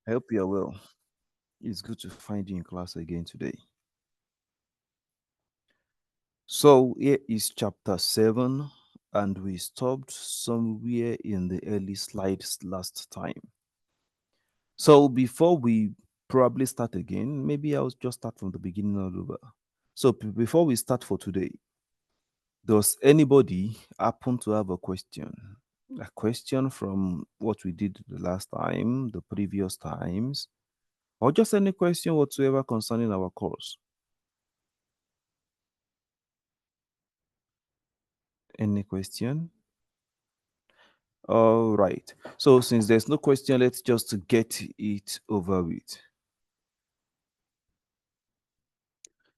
I hope you are well. It's good to find you in class again today. So, here is chapter 7, and we stopped somewhere in the early slides last time. So, before we probably start again, maybe I'll just start from the beginning all over. So, before we start for today, does anybody happen to have a question? A question from what we did the last time, the previous times, or just any question whatsoever concerning our course? Any question? All right. So since there's no question, let's just get it over with.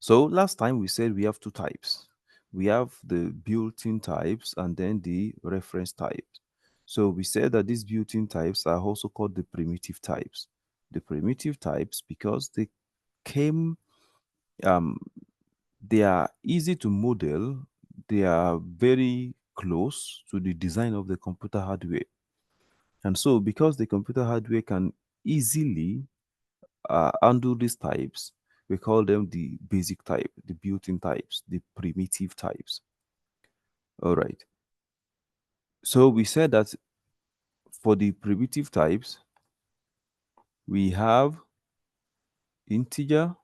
So last time we said we have two types. We have the built-in types and then the reference types. So we said that these built-in types are also called the primitive types. The primitive types because came um they are easy to model, they are very close to the design of the computer hardware. And so, because the computer hardware can easily undo these types, we call them the basic type, the built-in types, the primitive types. All right. So we said that for the primitive types, we have integer.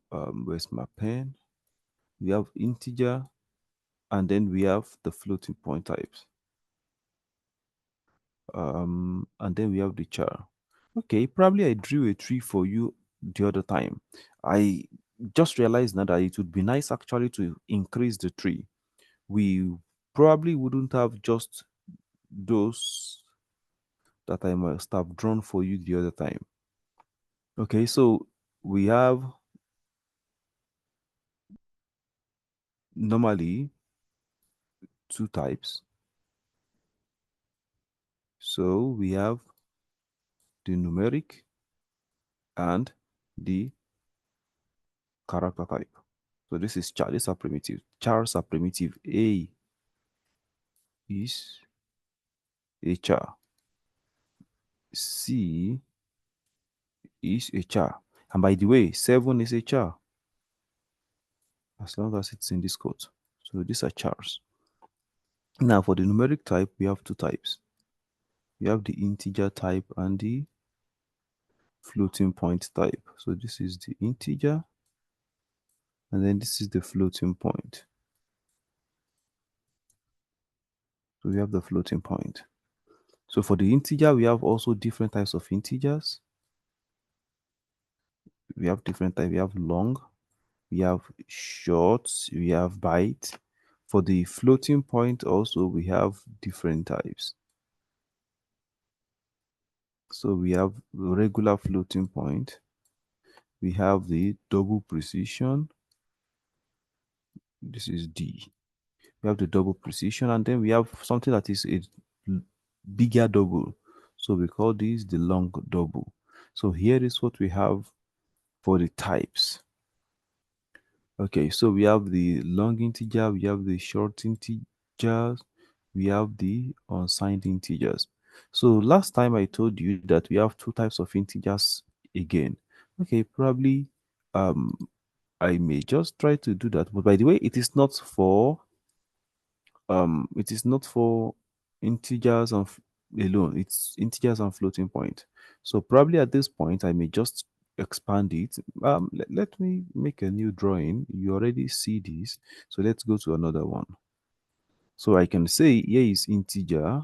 Where's my pen? We have integer, and then we have the floating point types. And then we have the char. Okay, probably I drew a tree for you the other time. I just realized now that it would be nice actually to increase the tree. We probably wouldn't have just those that I must have drawn for you the other time. Okay, so we have normally two types. So we have the numeric and the character type. So this is char. These are primitive. Chars are primitive. A is a char. C is a char. And by the way, 7 is a char as long as it's in this code. So these are chars. Now for the numeric type, we have two types. We have the integer type and the floating point type. So this is the integer and then this is the floating point. So we have the floating point. So for the integer, we have also different types of integers. We have different types. We have long, we have short, we have byte. For the floating point also, we have different types. So we have regular floating point. We have the double precision. This is D. We have the double precision, and then we have something that is a bigger double. So we call this the long double. So here is what we have for the types. Okay, so we have the long integer, we have the short integers, we have the unsigned integers. So last time I told you that we have two types of integers again. Okay, probably um I may just try to do that. But by the way, it is not for integers and alone. It's integers and floating point. So probably at this point I may just expand it. Let me make a new drawing. You already see this. So let's go to another one. So I can say here is integer,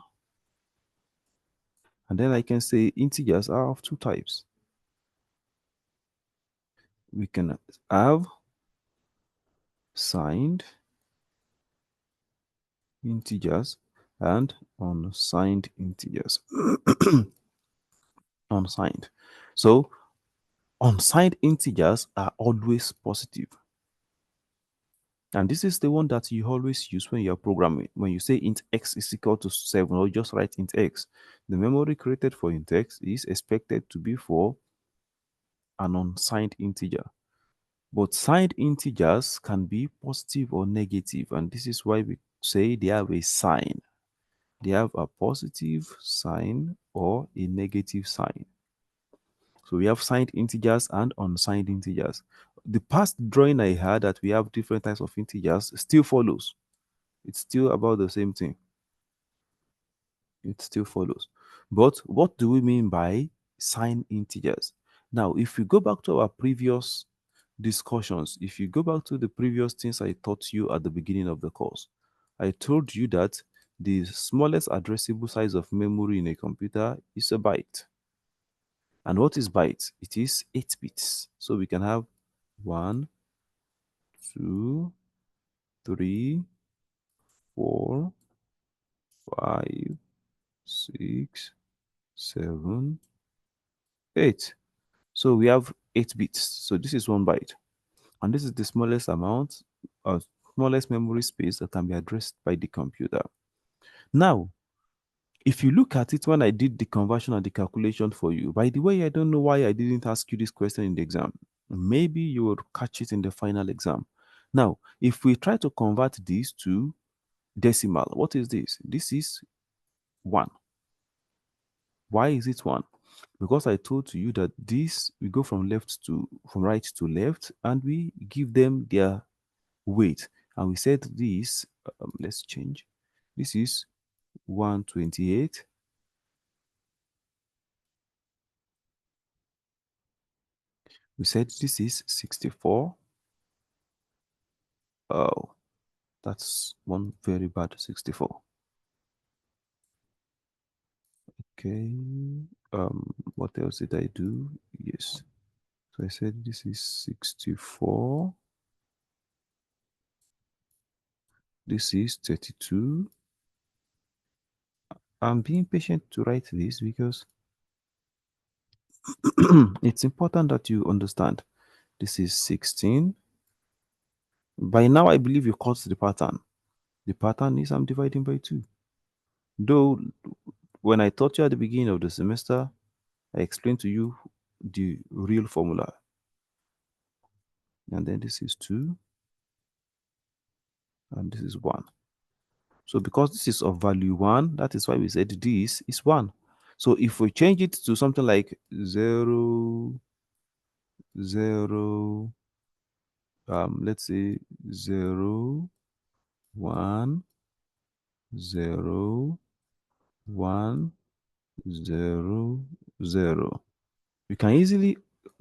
and then I can say integers are of two types. We can have signed integers and unsigned integers. Unsigned. So unsigned integers are always positive. And this is the one that you always use when you're programming. When you say int x is equal to 7, or just write int x, the memory created for int x is expected to be for an unsigned integer. But signed integers can be positive or negative, and this is why we say they have a sign. They have a positive sign or a negative sign. So we have signed integers and unsigned integers. The past drawing I had that we have different types of integers still follows. It's still about the same thing. It still follows. But what do we mean by signed integers? Now, if we go back to our previous discussions, if you go back to the previous things I taught you at the beginning of the course, I told you that the smallest addressable size of memory in a computer is a byte. And what is byte? It is 8 bits. So we can have 1, 2, 3, 4, 5, 6, 7, 8. So we have 8 bits. So this is 1 byte. And this is the smallest amount of smallest memory space that can be addressed by the computer. Now, if you look at it when I did the conversion and the calculation for you, by the way, I don't know why I didn't ask you this question in the exam. Maybe you will catch it in the final exam. Now, if we try to convert this to decimal, what is this? This is 1. Why is it 1? Because I told you that this we go from right to left and we give them their weight. And we said this, let's change. This is 128. We said this is 64. Oh, that's one very bad 64. Okay. What else did I do? Yes. So I said this is 64. This is 32. I'm being patient to write this because it's important that you understand. This is 16. By now, I believe you caught the pattern. The pattern is I'm dividing by 2. Though, when I taught you at the beginning of the semester, I explained to you the real formula. And then this is 2, and this is 1. So because this is of value 1, that is why we said this is 1. So if we change it to something like 0, 0, let's say 0, 1, 0, 1, 0, 0. We can easily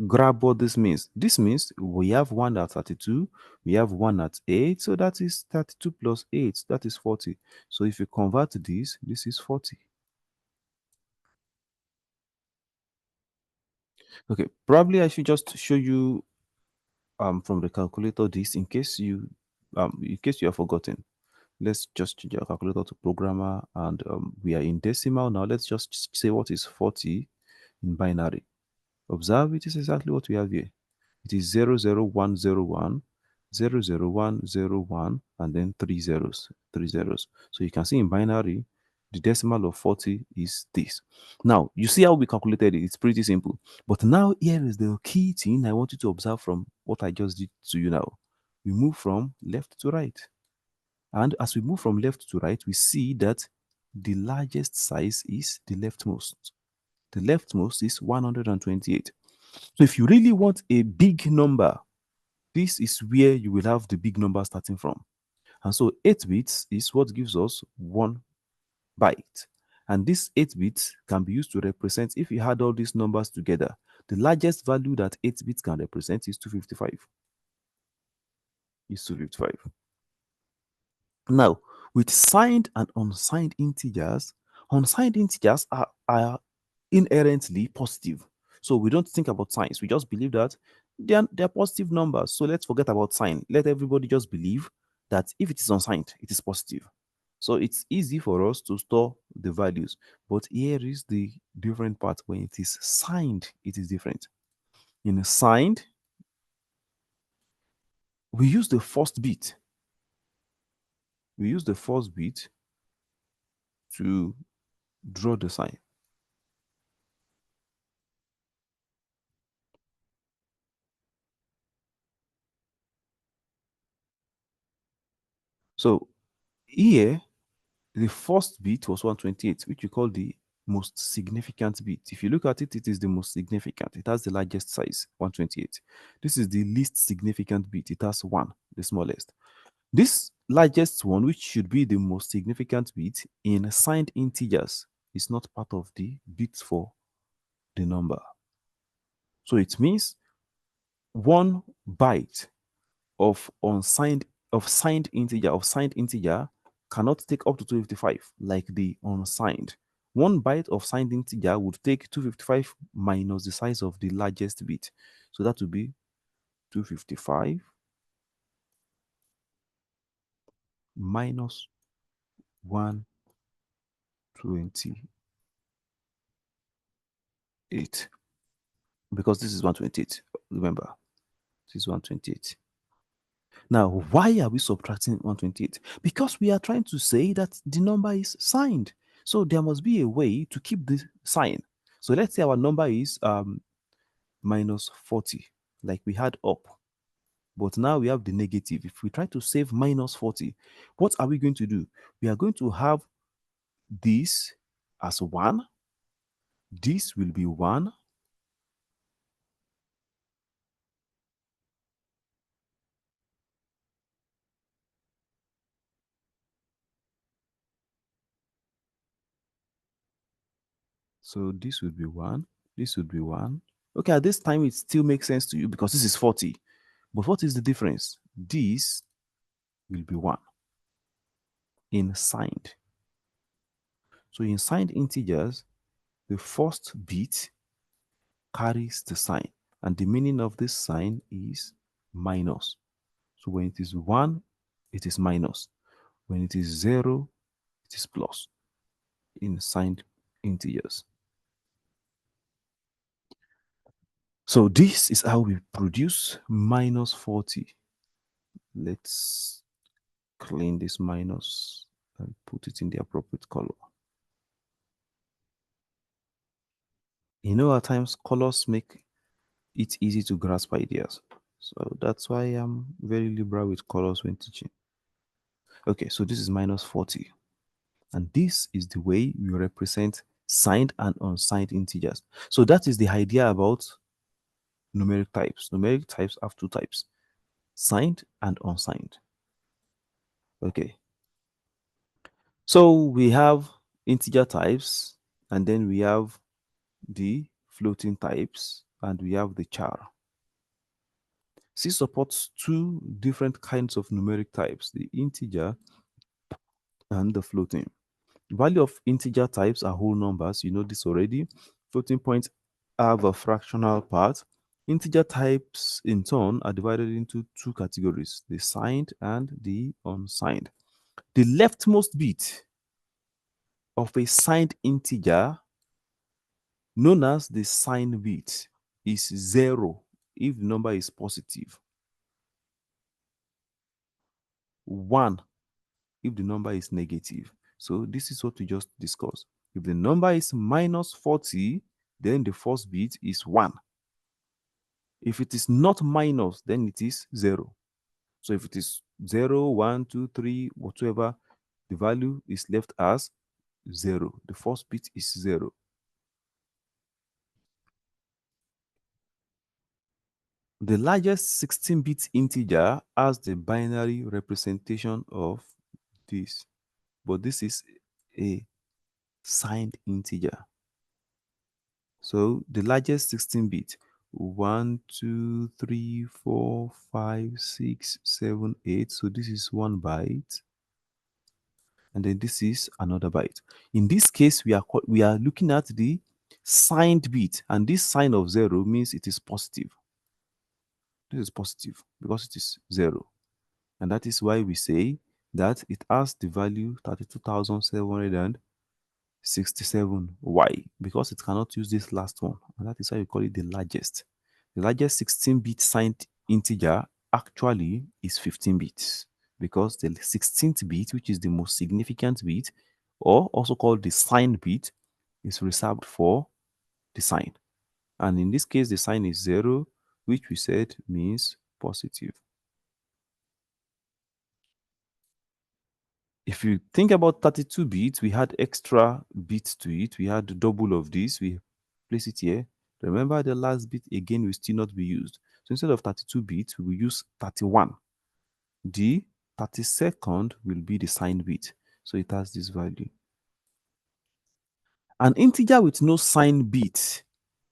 grab what this means. This means we have 1 at 32, we have 1 at 8, so that is 32 plus 8, that is 40. So if you convert this is 40. Okay, probably I should just show you from the calculator this in case you have forgotten. Let's just change our calculator to programmer, and we are in decimal now. Let's just say what is 40 in binary. Observe, it is exactly what we have here. It is 00101, 00101, and then 3 zeros, 3 zeros. So you can see in binary, the decimal of 40 is this. Now, you see how we calculated it. It's pretty simple. But now here is the key thing I want you to observe from what I just did to you now. We move from left to right. And as we move from left to right, we see that the largest size is the leftmost. The leftmost is 128. So if you really want a big number, this is where you will have the big number starting from. And so 8 bits is what gives us 1 byte. And this 8 bits can be used to represent, if you had all these numbers together, the largest value that 8 bits can represent is 255. Is 255. Now, with signed and unsigned integers are inherently positive. So we don't think about signs. We just believe that they're positive numbers. So let's forget about sign. Let everybody just believe that if it is unsigned, it is positive. So it's easy for us to store the values. But here is the different part. When it is signed, it is different. In signed, we use the first bit. We use the first bit to draw the sign. So here, the first bit was 128, which we call the most significant bit. If you look at it, it is the most significant. It has the largest size, 128. This is the least significant bit. It has 1, the smallest. This largest one, which should be the most significant bit in signed integers, is not part of the bits for the number. So it means 1 byte of unsigned of signed integer cannot take up to 255 like the unsigned. 1 byte of signed integer would take 255 minus the size of the largest bit. So that would be 255 minus 128, because this is 128. Remember, this is 128. Now, why are we subtracting 128? Because we are trying to say that the number is signed. So there must be a way to keep the sign. So let's say our number is minus 40, like we had up. But now we have the negative. If we try to save minus 40, what are we going to do? We are going to have this as 1. This will be 1. So this would be 1. This would be 1. Okay, at this time, it still makes sense to you because this is 40. But what is the difference? This will be 1 in signed. So in signed integers, the first bit carries the sign. And the meaning of this sign is minus. So when it is 1, it is minus. When it is 0, it is plus in signed integers. So this is how we produce minus 40. Let's clean this minus and put it in the appropriate color. You know, at times colors make it easy to grasp ideas. So that's why I'm very liberal with colors when teaching. Okay, so this is minus 40. And this is the way we represent signed and unsigned integers. So that is the idea about numeric types. Numeric types have 2 types, signed and unsigned. Okay. So we have integer types, and then we have the floating types, and we have the char. C supports 2 different kinds of numeric types, the integer and the floating. Value of integer types are whole numbers. You know this already. Floating points have a fractional part. Integer types, in turn, are divided into 2 categories, the signed and the unsigned. The leftmost bit of a signed integer, known as the signed bit, is 0 if the number is positive, 1 if the number is negative. So this is what we just discussed. If the number is minus 40, then the first bit is 1. If it is not minus, then it is 0. So if it is 0, 1, 2, 3, whatever, the value is left as 0. The first bit is 0. The largest 16-bit integer has the binary representation of this, but this is a signed integer. So the largest 16-bit, 1, 2, 3, 4, 5, 6, 7, 8. So this is 1 byte. And then this is another byte. In this case, we are looking at the signed bit, and this sign of 0 means it is positive. This is positive because it is 0. And that is why we say that it has the value 32,767. Why? Because it cannot use this last one. And that is why we call it the largest. The largest 16-bit signed integer actually is 15 bits, because the 16th bit, which is the most significant bit, or also called the signed bit, is reserved for the sign. And in this case, the sign is 0, which we said means positive. If you think about 32 bits, we had extra bits to it. We had double of this. We place it here. Remember the last bit again will still not be used. So instead of 32 bits, we will use 31. The 32nd will be the sign bit. So it has this value. An integer with no sign bit,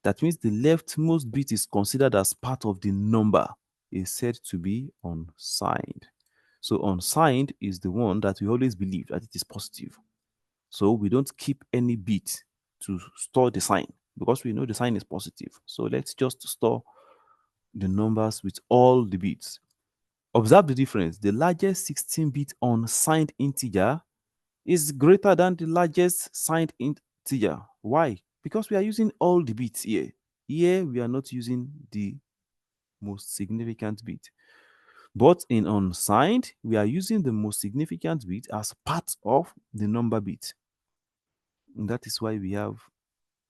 that means the leftmost bit is considered as part of the number, is said to be unsigned. So unsigned is the one that we always believe that it is positive. So we don't keep any bit to store the sign because we know the sign is positive. So let's just store the numbers with all the bits. Observe the difference. The largest 16-bit unsigned integer is greater than the largest signed integer. Why? Because we are using all the bits here. Here, we are not using the most significant bit. But in unsigned, we are using the most significant bit as part of the number bit. And that is why we have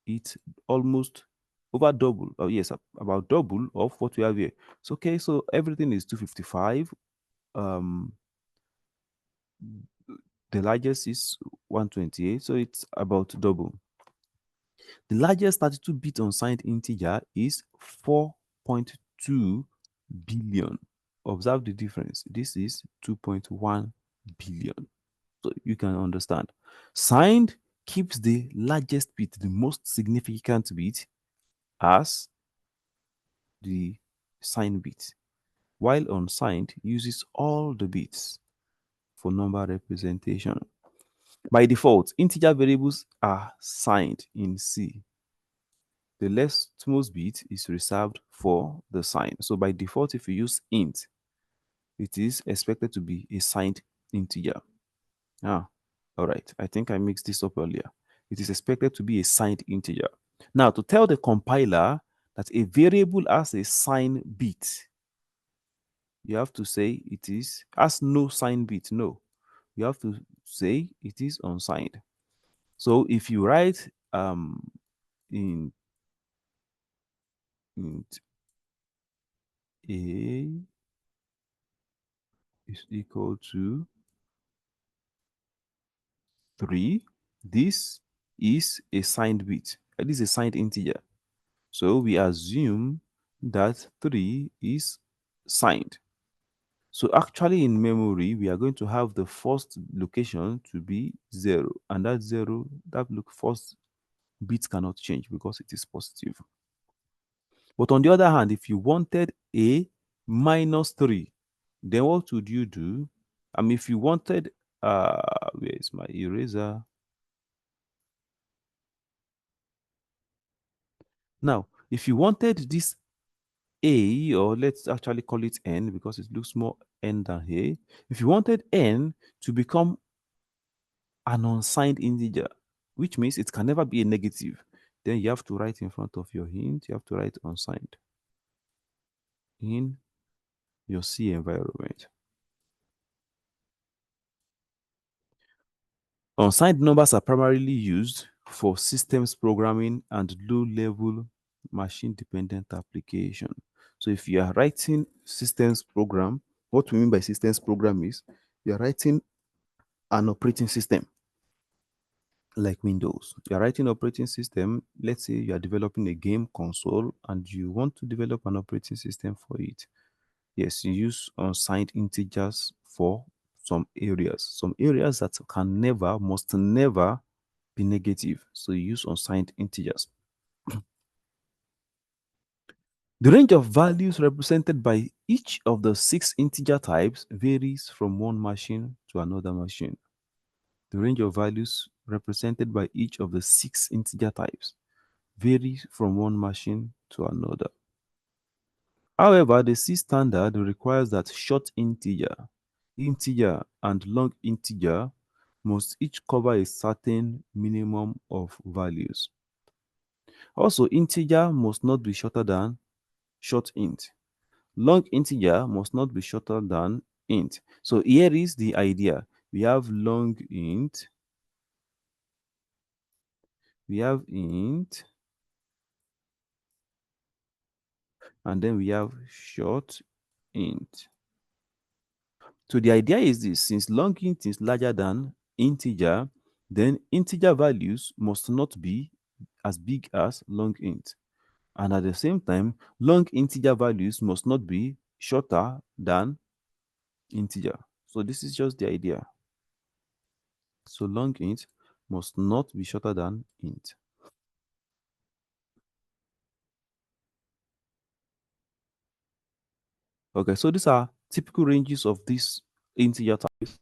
it almost over double. Oh, yes, about double of what we have here. So, okay, so everything is 255. Um, the largest is 128, so it's about double. The largest 32-bit unsigned integer is 4.2 billion. Observe the difference. This is 2.1 billion. So you can understand. Signed keeps the largest bit, the most significant bit, as the sign bit, while unsigned uses all the bits for number representation. By default, integer variables are signed in C. The leftmost bit is reserved for the sign. So by default, if you use int, it is expected to be a signed integer. Ah, all right. I think I mixed this up earlier. It is expected to be a signed integer. Now, to tell the compiler that a variable has a sign bit, you have to say it is has no sign bit. No, you have to say it is unsigned. So if you write in int a is equal to 3, this is a signed bit. This is a signed integer. So we assume that 3 is signed. So actually in memory, we are going to have the first location to be 0. And that 0, that first bit cannot change because it is positive. But on the other hand, if you wanted a minus 3, then what would you do? I mean, if you wanted, where is my eraser? Now, if you wanted this a, or let's actually call it n because it looks more n than a. If you wanted n to become an unsigned integer, which means it can never be a negative, then you have to write in front of your hint, you have to write unsigned in your C environment. Unsigned numbers are primarily used for systems programming and low-level machine-dependent application. So if you are writing systems program, what we mean by systems program is you are writing an operating system like Windows. You are writing operating system. Let's say you are developing a game console and you want to develop an operating system for it. Yes, you use unsigned integers for some areas that can never, must never be negative. So you use unsigned integers. The range of values represented by each of the 6 integer types varies from one machine to another machine. The range of values represented by each of the 6 integer types varies from one machine to another. However, the C standard requires that short integer, and long integer must each cover a certain minimum of values. Also, integer must not be shorter than short int. Long integer must not be shorter than int. So here is the idea. We have long int, we have int, and then we have short int. So the idea is this: since long int is larger than integer, then integer values must not be as big as long int. And at the same time, long integer values must not be shorter than integer. So this is just the idea. So long int must not be shorter than int. Okay, so these are typical ranges of these integer types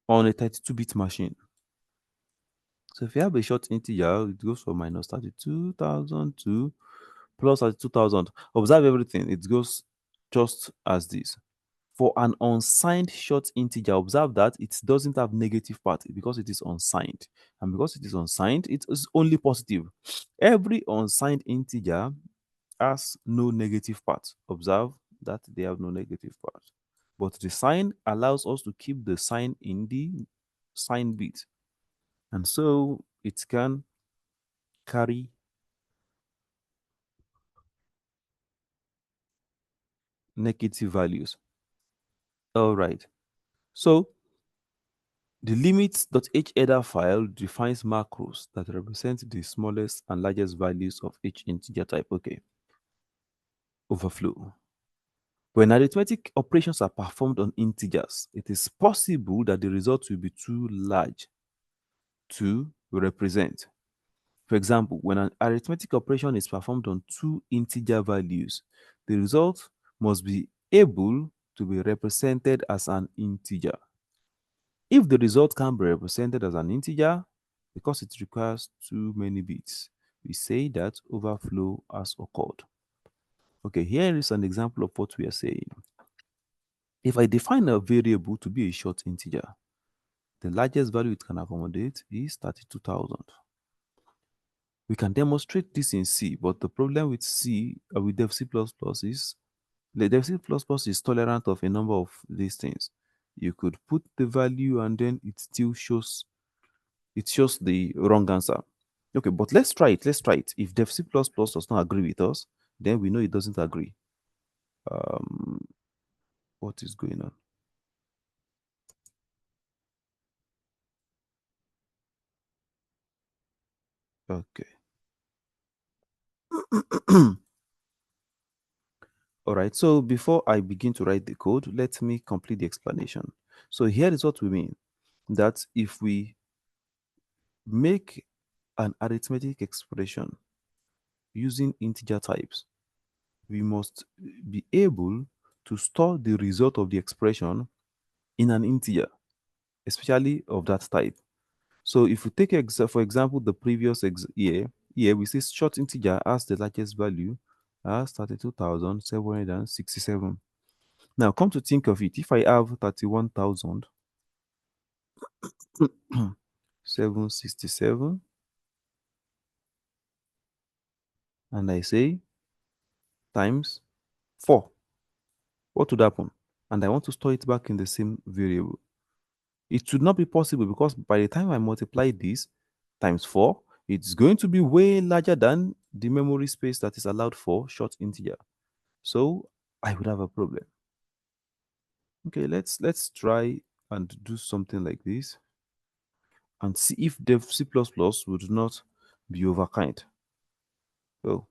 on a 32-bit machine. So if you have a short integer, it goes from minus 32,000 to plus 32,000. Observe everything. It goes just as this. For an unsigned short integer, observe that it doesn't have negative part because it is unsigned. And because it is unsigned, it is only positive. Every unsigned integer has no negative part. Observe that they have no negative part. But the sign allows us to keep the sign in the sign bit. And so it can carry negative values. All right. So the limits.header file defines macros that represent the smallest and largest values of each integer type. Okay. Overflow. When arithmetic operations are performed on integers, it is possible that the result will be too large to represent. For example, when an arithmetic operation is performed on two integer values, the result must be able to be represented as an integer. If the result can be represented as an integer, because it requires too many bits, we say that overflow has occurred. Okay, here is an example of what we are saying. If I define a variable to be a short integer, the largest value it can accommodate is 32,000. We can demonstrate this in C, but the problem with C, with Dev C++ is the Dev C++ is tolerant of a number of these things. You could put the value and then it shows the wrong answer. Okay, but let's try it. Let's try it. If Dev C++ does not agree with us, then we know it doesn't agree. Um, what is going on? Okay. All right. So before I begin to write the code, let me complete the explanation. So here is what we mean: that if we make an arithmetic expression using integer types, we must be able to store the result of the expression in an integer, especially of that type. So if we take, for example, the previous year, here we see short integer as the largest value as 32,767. Now, come to think of it, if I have 31,767 and I say times 4, what would happen? And I want to store it back in the same variable. It should not be possible because by the time I multiply this times 4, it's going to be way larger than the memory space that is allowed for short integer. So I would have a problem. Okay, let's try and do something like this and see if Dev C++ would not be overkind. So,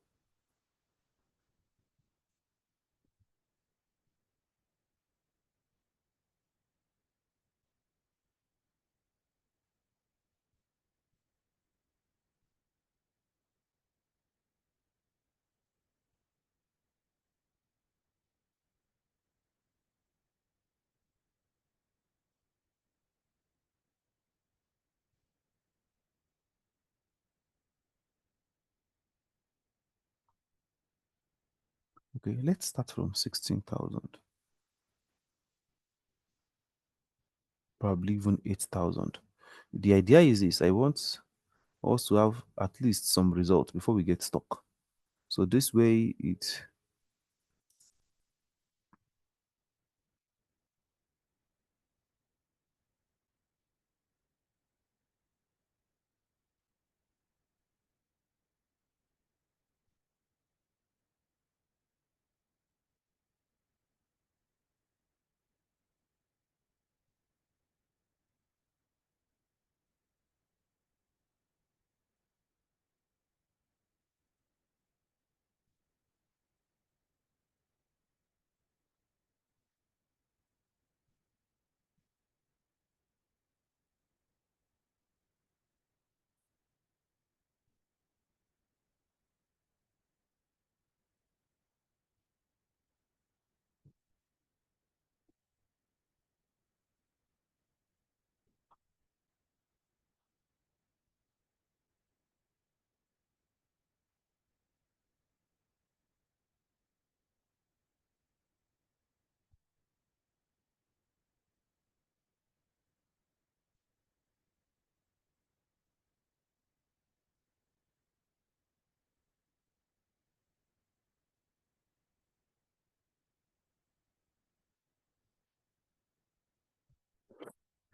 okay, let's start from 16,000, probably even 8,000. The idea is this: I want us to have at least some result before we get stuck. So this way it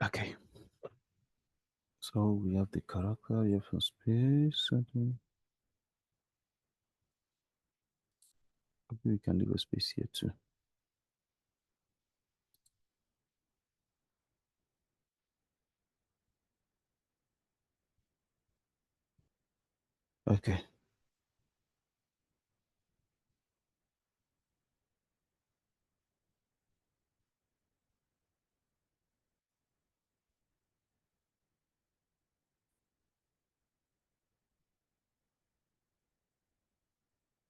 Okay. So we have the character, we have some space. Okay. Maybe we can leave a space here too. Okay.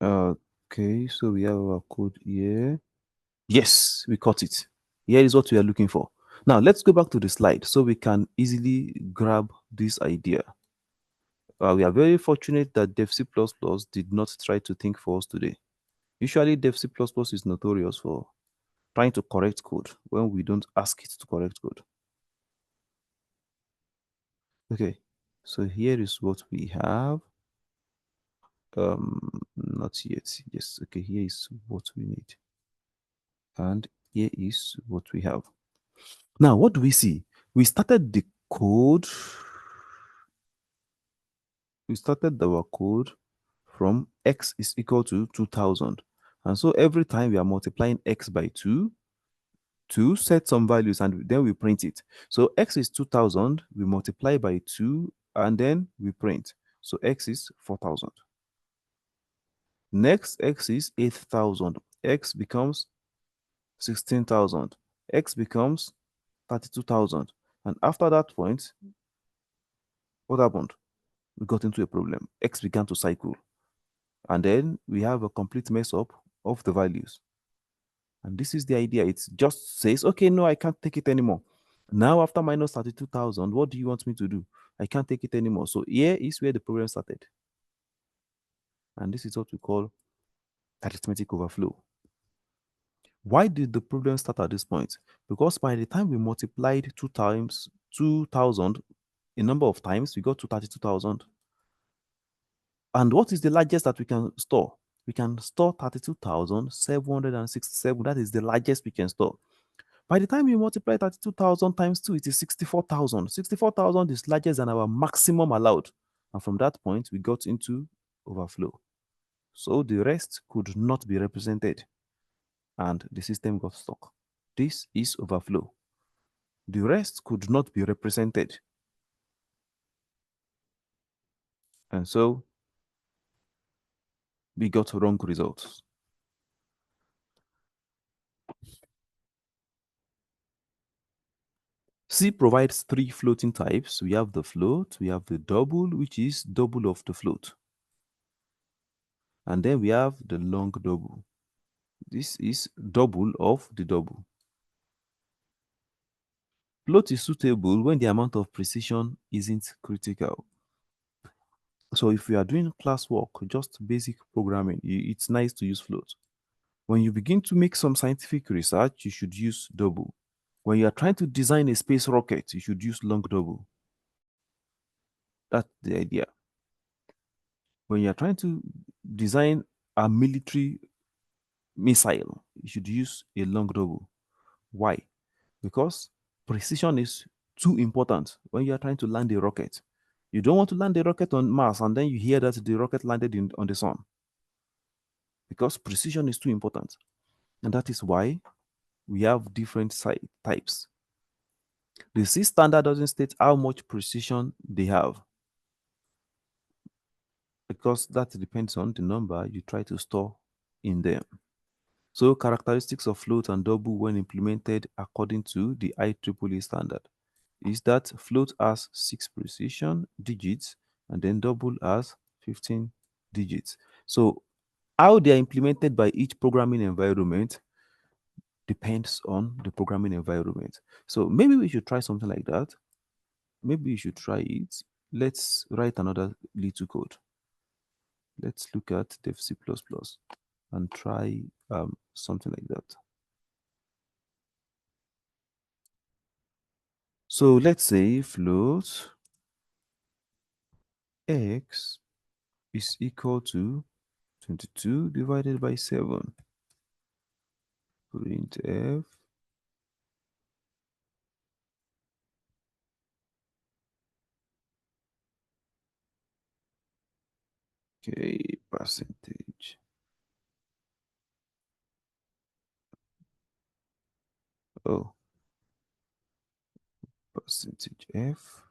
Okay, so we have our code here. Yes, we caught it. Here is what we are looking for. Now let's go back to the slide so we can easily grab this idea. We are very fortunate that Dev C++ did not try to think for us today. Usually Dev C++ is notorious for trying to correct code when we don't ask it to correct code. Okay, so here is what we have. Not yet. Yes, okay, here is what we need. And here is what we have. Now, what do we see? We started the code. We started our code from x is equal to 2000. And so every time we are multiplying x by 2 to set some values and then we print it. So x is 2000, we multiply by 2 and then we print. So x is 4000. Next, x is 8000. X becomes 16,000. X becomes 32,000. And after that point, what happened? We got into a problem. X began to cycle. And then we have a complete mess up of the values. And this is the idea. It just says, okay, no, I can't take it anymore. Now, after minus 32,000, what do you want me to do? I can't take it anymore. So here is where the problem started. And this is what we call arithmetic overflow. Why did the problem start at this point? Because by the time we multiplied 2 times 2,000 a number of times, we got to 32,000. And what is the largest that we can store? We can store 32,767. That is the largest we can store. By the time you multiply 32,000 times 2, it is 64,000. 64,000 is larger than our maximum allowed. And from that point, we got into overflow. So the rest could not be represented. And the system got stuck. This is overflow. The rest could not be represented. And so we got wrong results. C provides 3 floating types. We have the float, we have the double, which is double of the float. And then we have the long double. This is double of the double. Float is suitable when the amount of precision isn't critical. So if you are doing classwork, just basic programming, it's nice to use float. When you begin to make some scientific research, you should use double. When you are trying to design a space rocket, you should use long double. That's the idea. When you are trying to design a military missile, you should use a long double. Why? Because precision is too important when you are trying to land a rocket. You don't want to land a rocket on Mars and then you hear that the rocket landed on the sun, because precision is too important. And that is why we have different types. The C standard doesn't state how much precision they have, because that depends on the number you try to store in them. So characteristics of float and double when implemented according to the IEEE standard is that float has 6 precision digits and then double has 15 digits. So how they are implemented by each programming environment depends on the programming environment. So maybe we should try something like that. Maybe you should try it. Let's write another little code. Let's look at Dev C++ and try something like that. So let's say float x is equal to 22 divided by 7. Printf Okay, percentage. Oh, percentage f,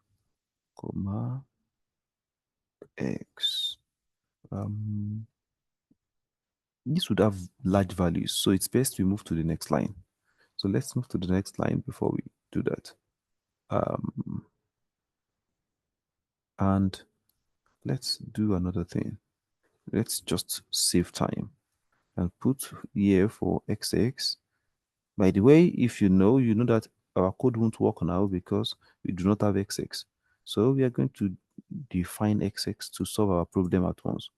comma, x. This would have large values, so it's best we move to the next line. So let's move to the next line before we do that. And let's do another thing. Let's just save time and put here for XX. By the way, if you know that our code won't work now because we do not have XX. So we are going to define XX to solve our problem at once.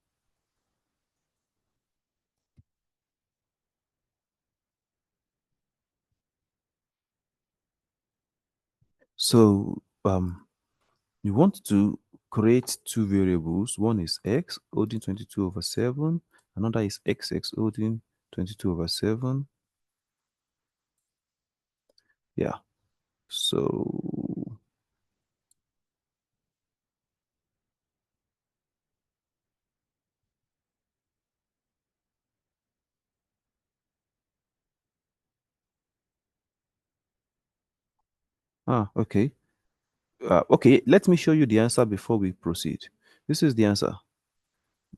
So you want to create two variables. One is x holding 22 over 7. Another is xx holding 22 over 7. Yeah. So, okay. Okay, let me show you the answer before we proceed. This is the answer.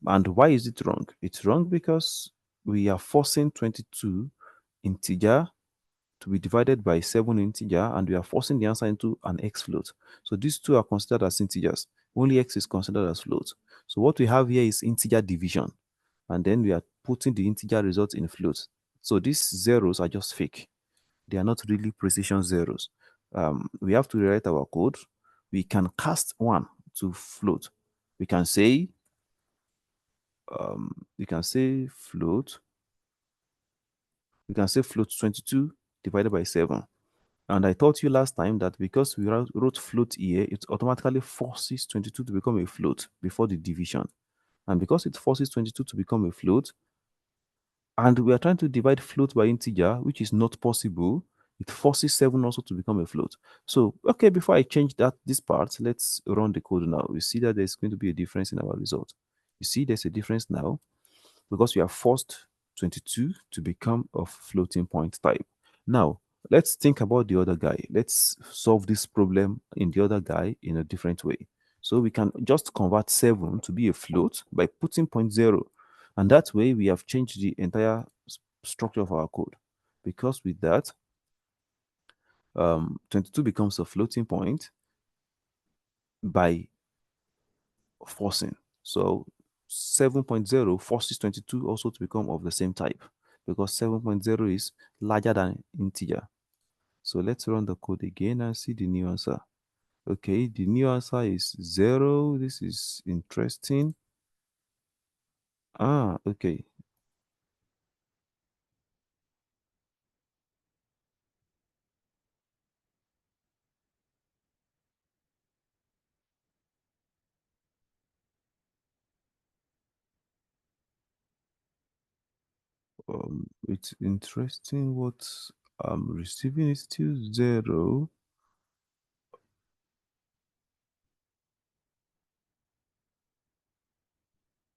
And why is it wrong? It's wrong because we are forcing 22 integer to be divided by 7 integer, and we are forcing the answer into an x float. So these two are considered as integers. Only x is considered as float. So what we have here is integer division, and then we are putting the integer result in float. So these zeros are just fake. They are not really precision zeros. We have to rewrite our code. We can cast one to float. We can say float. We can say float 22 divided by 7. And I taught you last time that because we wrote float here, it automatically forces 22 to become a float before the division. And because it forces 22 to become a float, and we are trying to divide float by integer, which is not possible, it forces 7 also to become a float. So, okay, before I change this part, let's run the code now. We see that there's going to be a difference in our result. You see there's a difference now because we have forced 22 to become of floating point type. Now, let's think about the other guy. Let's solve this problem in the other guy in a different way. So we can just convert 7 to be a float by putting 0.0. And that way we have changed the entire structure of our code. Because with that, 22 becomes a floating point by forcing. So 7.0 forces 22 also to become of the same type because 7.0 is larger than integer. So let's run the code again and see the new answer. Okay, the new answer is 0. This is interesting. Okay. It's interesting what I'm receiving is still 0.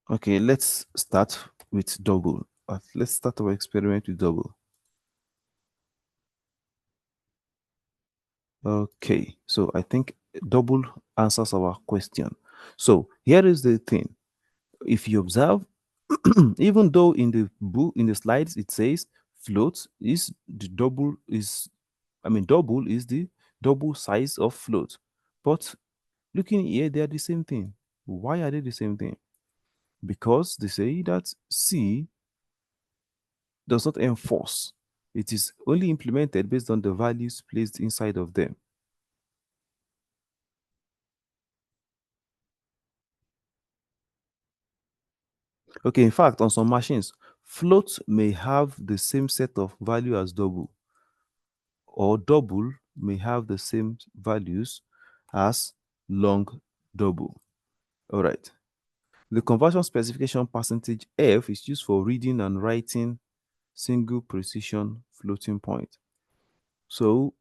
Okay, let's start with double. Let's start our experiment with double. Okay, so I think double answers our question. So here is the thing. If you observe, even though in the book, in the slides, it says float is the double is, double is the double size of float. But looking here, they are the same thing. Why are they the same thing? Because they say that C does not enforce. It is only implemented based on the values placed inside of them. Okay, in fact, on some machines, float may have the same set of value as double, or double may have the same values as long double. All right. The conversion specification percentage F is used for reading and writing single precision floating point. So,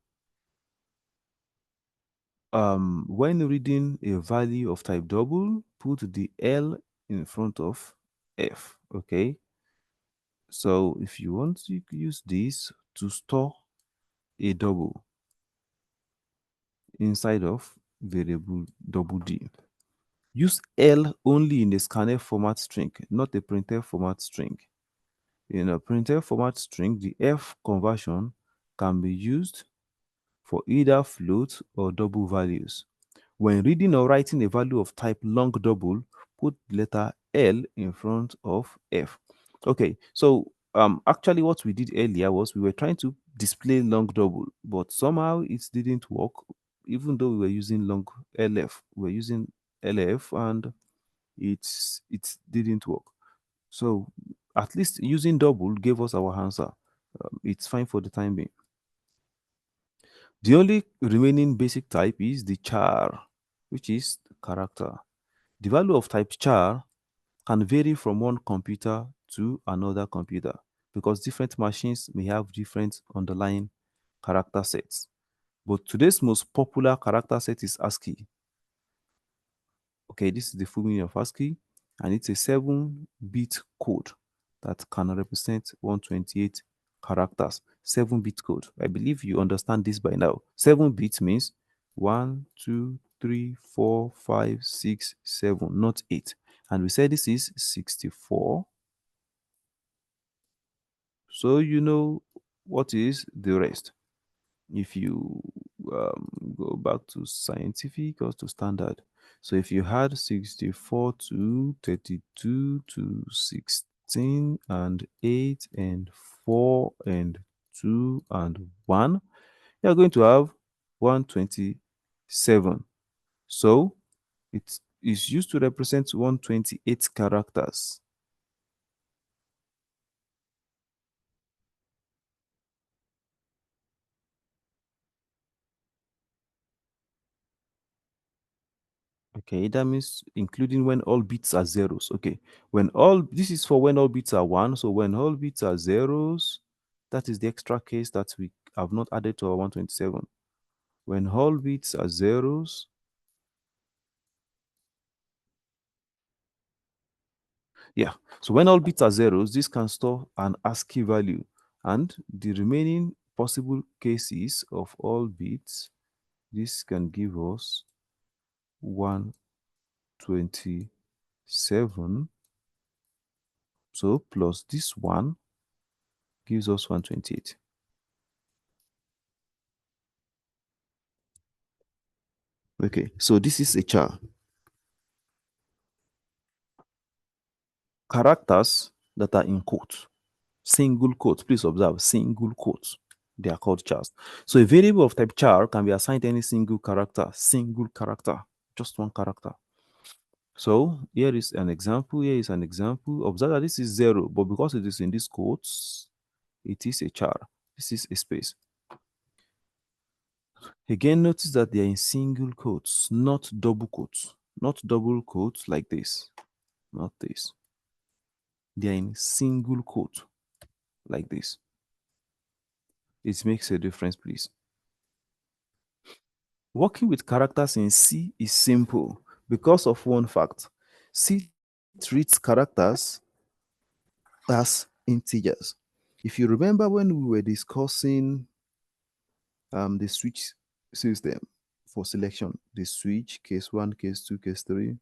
when reading a value of type double, put the L in front of F. Okay, so if you want to use this to store a double inside of variable double D, use L only in a scanf format string, not a printf format string. In a printf format string, the F conversion can be used for either float or double values. When reading or writing a value of type long double, put the letter L in front of F. Okay, so actually what we did earlier was we were trying to display long double, but somehow it didn't work, even though we were using long LF. We were using LF and it didn't work. So at least using double gave us our answer. It's fine for the time being. The only remaining basic type is the char, which is character. The value of type char can vary from one computer to another computer because different machines may have different underlying character sets. But today's most popular character set is ASCII. Okay, this is the full meaning of ASCII, and it's a 7-bit code that can represent 128 characters. 7-bit code. I believe you understand this by now. 7 bits means 1, 2, 3, 4, 5, 6, 7, not 8. And we said this is 64. So you know what is the rest. If you go back to scientific or to standard. So if you had 64 to 32 to 16 and 8 and 4 and 2 and 1, you're going to have 127. So it is used to represent 128 characters. Okay, that means including when all bits are zeros. Okay, when all this is for when all bits are one. So when all bits are zeros, that is the extra case that we have not added to our 127. When all bits are zeros, yeah. So when all bits are zeros, this can store an ASCII value, and the remaining possible cases of all bits, this can give us 127. So plus this one gives us 128. Okay, so this is a char. Characters that are in quotes, single quotes. Please observe single quotes. They are called chars. So a variable of type char can be assigned any single character, just one character. So here is an example. Here is an example. Observe that this is 0, but because it is in these quotes, it is a char. This is a space. Again, notice that they are in single quotes, not double quotes. Not double quotes like this. Not this. They are in single quote like this. It makes a difference, please. Working with characters in C is simple because of one fact. C treats characters as integers. If you remember when we were discussing the switch system for selection, the switch, case 1, case 2, case 3,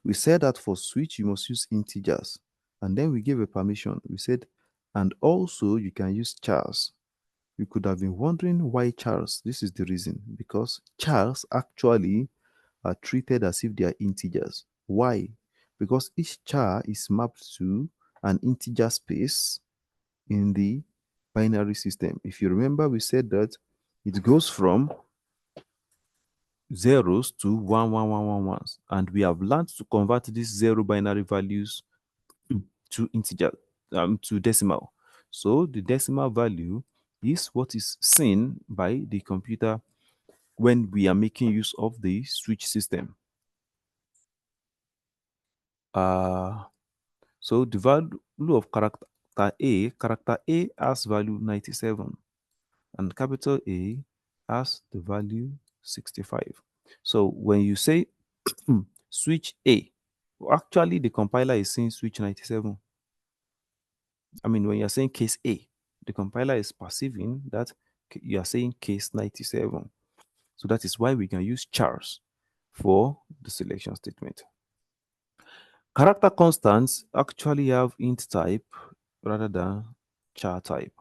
we said that for switch, you must use integers. And then we gave a permission. We said, and also you can use chars. You could have been wondering why chars. This is the reason. Because chars actually are treated as if they are integers. Why? Because each char is mapped to an integer space in the binary system. If you remember, we said that it goes from zeros to one ones, and we have learned to convert these zero binary values to integer, to decimal. So the decimal value is what is seen by the computer when we are making use of the switch system. Uh, so the value of character A has value 97, and capital A has the value 65. So when you say switch A, Actually, the compiler is saying switch 97. I mean, when you're saying case A, the compiler is perceiving that you are saying case 97. So that is why we can use chars for the selection statement. Character constants actually have int type rather than char type.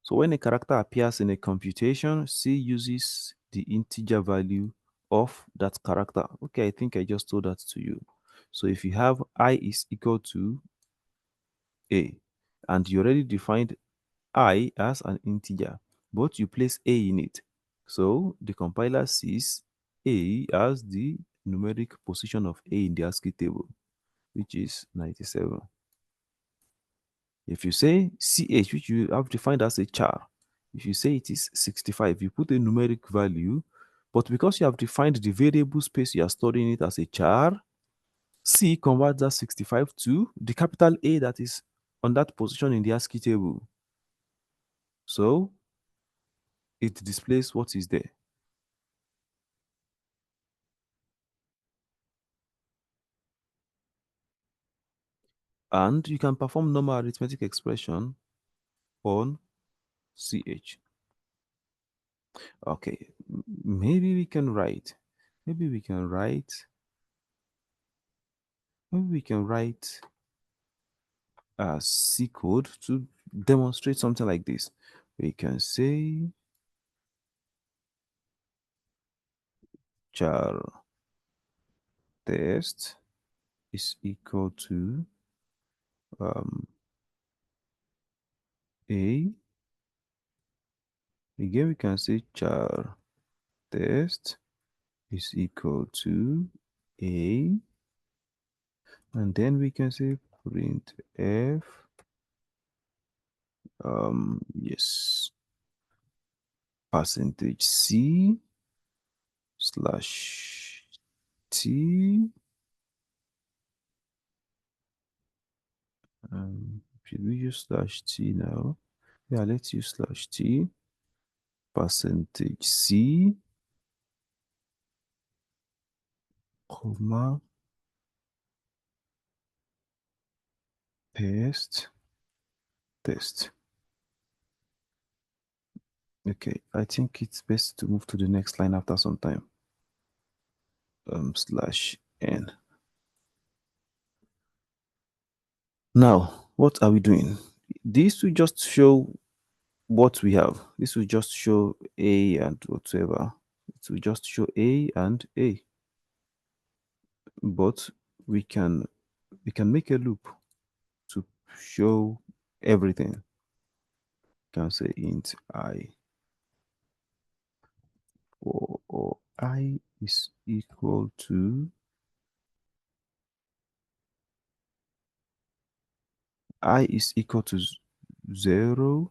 So when a character appears in a computation, C uses the integer value of that character. Okay, I think I just told that to you. So if you have I is equal to A, and you already defined I as an integer, but you place A in it. So the compiler sees A as the numeric position of A in the ASCII table, which is 97. If you say CH, which you have defined as a char, if you say it is 65, you put a numeric value, but because you have defined the variable space you are storing it as a char, C converts that 65 to the capital A that is on that position in the ASCII table. So it displays what is there. And you can perform normal arithmetic expression on CH. Okay, maybe we can write, maybe we can write, maybe we can write C code to demonstrate something like this. We can say char test is equal to A. Again, we can say char test is equal to A. And then we can say print F. Yes, percentage C slash T. Should we use slash T now? Yeah, let's use slash T. Percentage C, comma, paste, test. Okay, I think it's best to move to the next line after some time. Slash N. Now, what are we doing? This will just show what we have. This will just show A and whatever. It will just show A and A. But we can make a loop to show everything. Can say int I, or I is equal to I is equal to 0,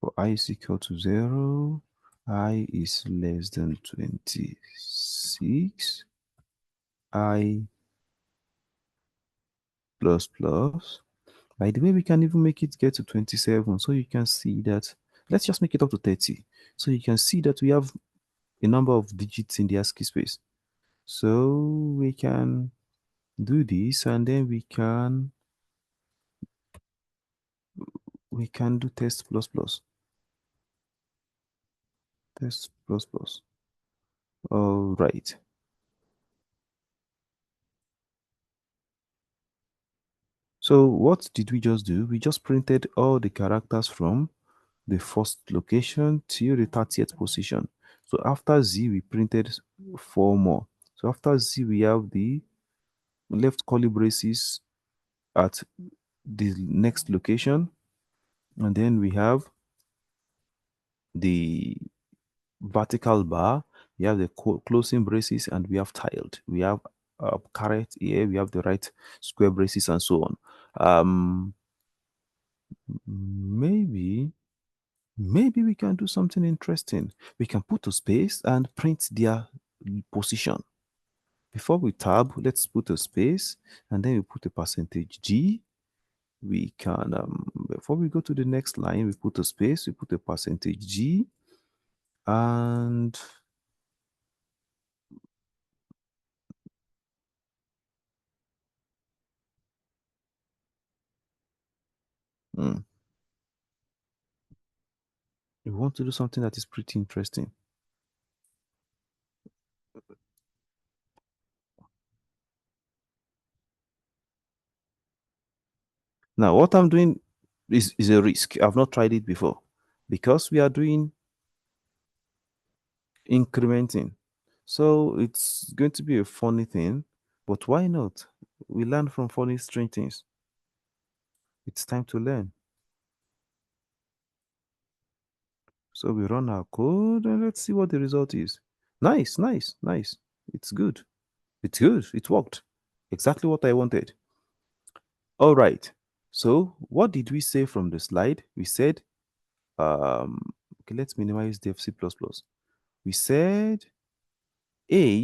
or I is equal to 0, I is less than 26, I plus plus. By the way, we can even make it get to 27. So you can see that, let's just make it up to 30. So you can see that we have a number of digits in the ASCII space. So we can do this, and then we can do test plus plus. Test plus plus. All right. So what did we just do? We just printed all the characters from the first location till the 30th position. So after Z, we printed 4 more. So after Z, we have the left curly braces at the next location. And then we have the vertical bar, we have the closing braces, and we have tiled. We have a caret here, we have the right square braces, and so on. Maybe we can do something interesting. We can put a space and print their position. Before we tab, let's put a space, and then we put a percentage G. We can, before we go to the next line, we put a space, we put a percentage G, and Mm. We want to do something that is pretty interesting. Now, what I'm doing is a risk. I've not tried it before because we are doing incrementing. So it's going to be a funny thing, but why not? We learn from funny, strange things. It's time to learn. So we run our code and let's see what the result is. Nice, nice, nice. It's good. It's good. It worked. Exactly what I wanted. All right. So what did we say from the slide? We said, okay, let's minimize the C++. We said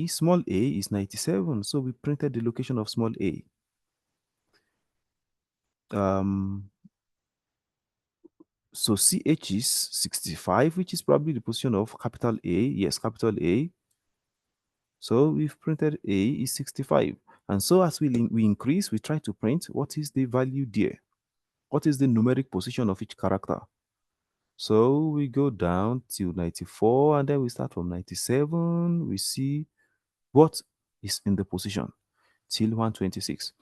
small a is 97. So we printed the location of small a. Um, so CH is 65, which is probably the position of capital A. Yes, capital A. So we've printed A is 65. And so as we increase, we try to print what is the value there. What is the numeric position of each character? So we go down till 94 and then we start from 97. We see what is in the position till 126.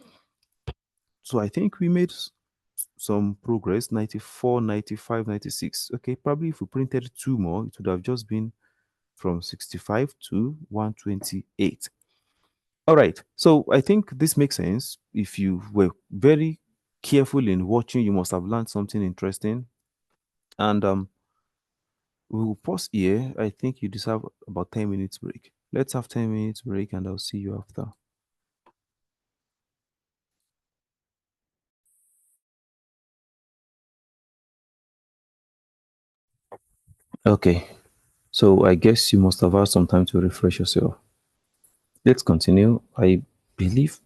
So I think we made some progress, 94, 95, 96. Okay, probably if we printed two more, it would have just been from 65 to 128. All right, so I think this makes sense. If you were very careful in watching, you must have learned something interesting. And we will pause here. I think you deserve about 10 minutes break. Let's have 10 minutes break and I'll see you after. Okay, so I guess you must have had some time to refresh yourself. Let's continue. I believe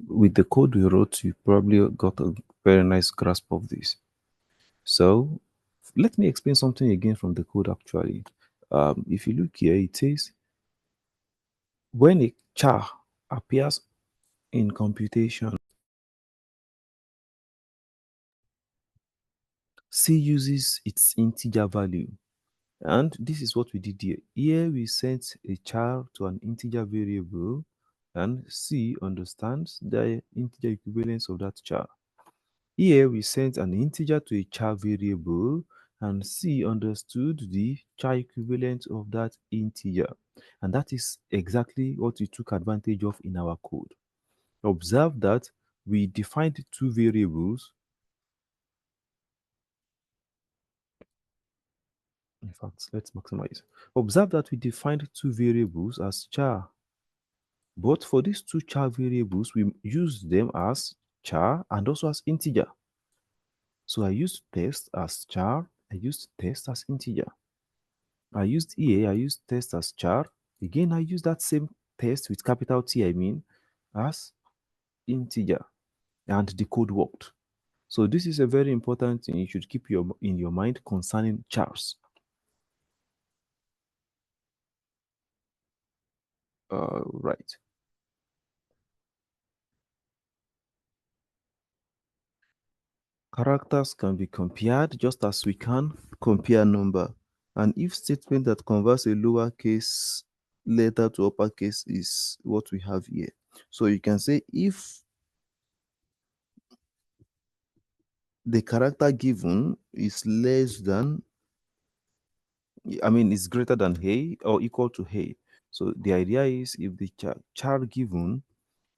with the code we wrote, you probably got a very nice grasp of this. So let me explain something again from the code actually. If you look here, it says when a char appears in computation, C uses its integer value. And this is what we did here. Here we sent a char to an integer variable and C understands the integer equivalence of that char. Here we sent an integer to a char variable and C understood the char equivalent of that integer. And that is exactly what we took advantage of in our code. Observe that we defined two variables. In fact, let's maximize. Observe that we defined two variables as char. But for these two char variables, we use them as char and also as integer. So I used test as char, I used test as integer. I used test as char. Again, I use that same test with capital T, I mean, as integer. And the code worked. So this is a very important thing you should keep in your mind concerning chars. Right. Characters can be compared just as we can compare number. An if statement that converts a lowercase letter to uppercase is what we have here. So you can say if the character given is less than, I mean, is greater than hey or equal to hey. So the idea is if the char given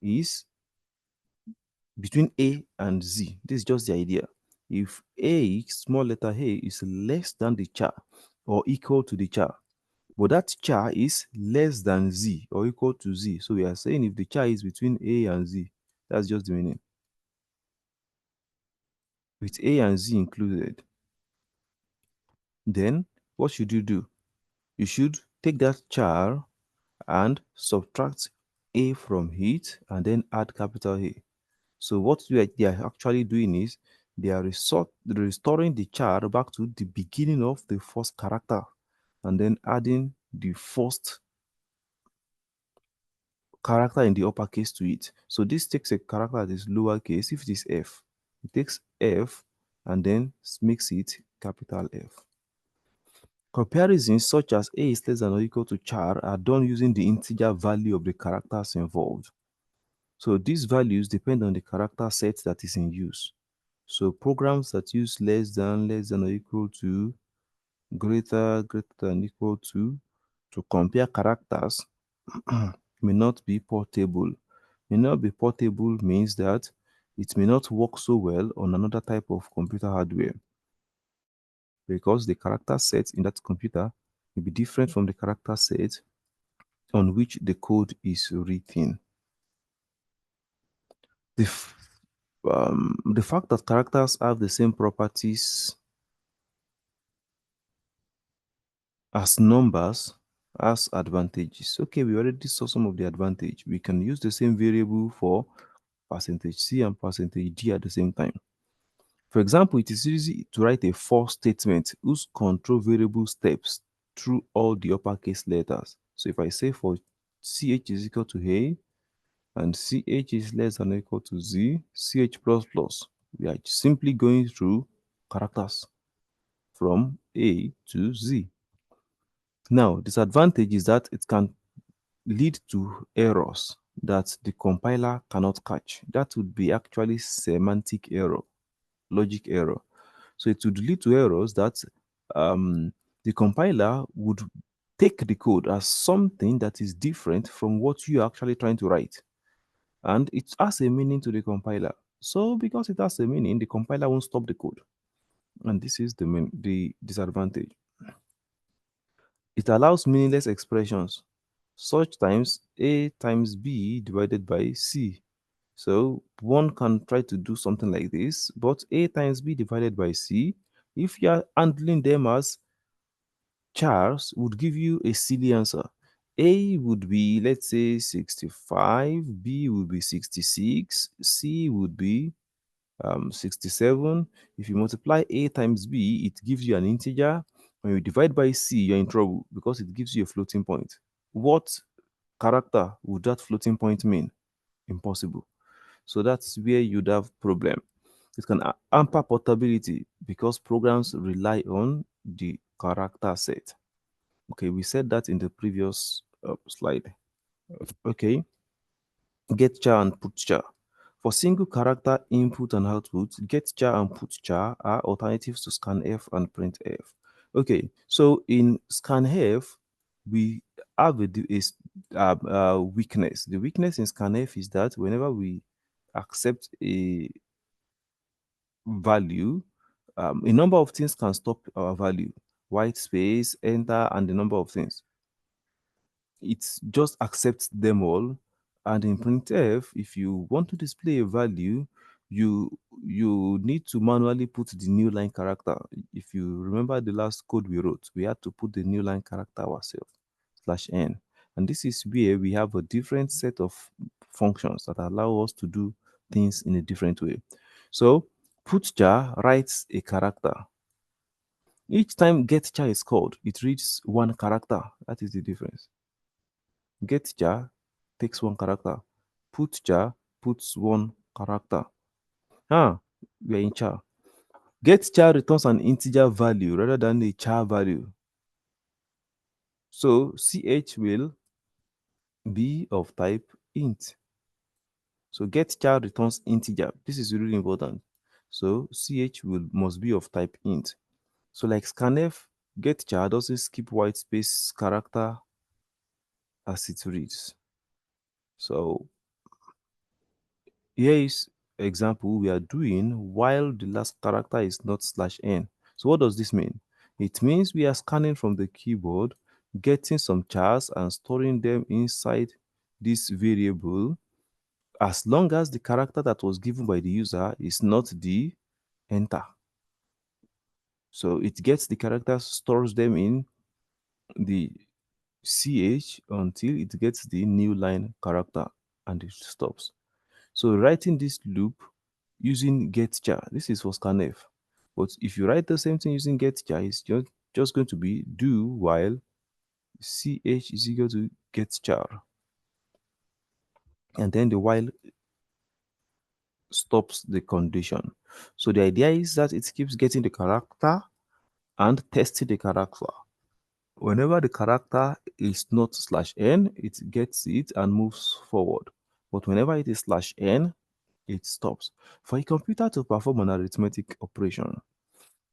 is between A and Z, this is just the idea. If A, small letter A, is less than the char or equal to the char, but that char is less than Z or equal to Z. So we are saying if the char is between A and Z, that's just the meaning. With A and Z included, then what should you do? You should take that char and subtract A from it and then add capital A. So what they are actually doing is they are restoring the char back to the beginning of the first character and then adding the first character in the uppercase to it. So this takes a character that is lowercase. If it is F, it takes F and then makes it capital F. Comparisons such as a is less than or equal to char are done using the integer value of the characters involved. So these values depend on the character set that is in use. So programs that use less than or equal to, greater than equal to compare characters may not be portable. May not be portable means that it may not work so well on another type of computer hardware because the character set in that computer may be different from the character set on which the code is written. The fact that characters have the same properties as numbers has advantages. Okay, we already saw some of the advantage. We can use the same variable for percentage %C and percentage %D at the same time. For example, it is easy to write a for statement whose control variable steps through all the uppercase letters. So if I say for CH is equal to A and CH is less than or equal to Z, CH plus plus, we are simply going through characters from A to Z. Now, disadvantage is that it can lead to errors that the compiler cannot catch. That would be actually semantic error, logic error. So it would lead to errors that the compiler would take the code as something that is different from what you are actually trying to write. And it has a meaning to the compiler. So because it has a meaning, the compiler won't stop the code. And this is the disadvantage. It allows meaningless expressions. Such times A times B divided by C. So one can try to do something like this, but A times B divided by C, if you are handling them as chars, would give you a silly answer. A would be, let's say, 65, B would be 66, C would be 67. If you multiply A times B, it gives you an integer. When you divide by C, you're in trouble because it gives you a floating point. What character would that floating point mean? Impossible. So that's where you'd have problem. It can hamper portability because programs rely on the character set. Okay, we said that in the previous slide. Okay, getchar and putchar. For single character input and output, getchar and putchar are alternatives to scanf and printf. Okay, so in scanf, we have a weakness. The weakness in scanf is that whenever we accept a value, a number of things can stop our value. White space, enter, and a number of things. It just accepts them all. And in printf, if you want to display a value, you need to manually put the new line character. If you remember the last code we wrote, we had to put the new line character ourselves /n. And this is where we have a different set of functions that allow us to do things in a different way. So putchar writes a character. Each time getchar is called, it reads one character. That is the difference. Getchar takes one character. Putchar puts one character. Ah, we are in char. Getchar returns an integer value rather than a char value. So ch will be of type int. So getchar returns integer. This is really important. So ch must be of type int. So like scanf, getchar doesn't skip white space character as it reads. So here is example we are doing while the last character is not /n. So what does this mean? It means we are scanning from the keyboard, getting some chars and storing them inside this variable as long as the character that was given by the user is not the enter. So it gets the characters, stores them in the ch until it gets the new line character and it stops. So writing this loop using getchar, this is for scanf. But if you write the same thing using getchar, it's just going to be do while ch is equal to getchar. And then the while stops the condition. So the idea is that it keeps getting the character and testing the character. Whenever the character is not slash n, it gets it and moves forward. But whenever it is slash n, it stops. For a computer to perform an arithmetic operation,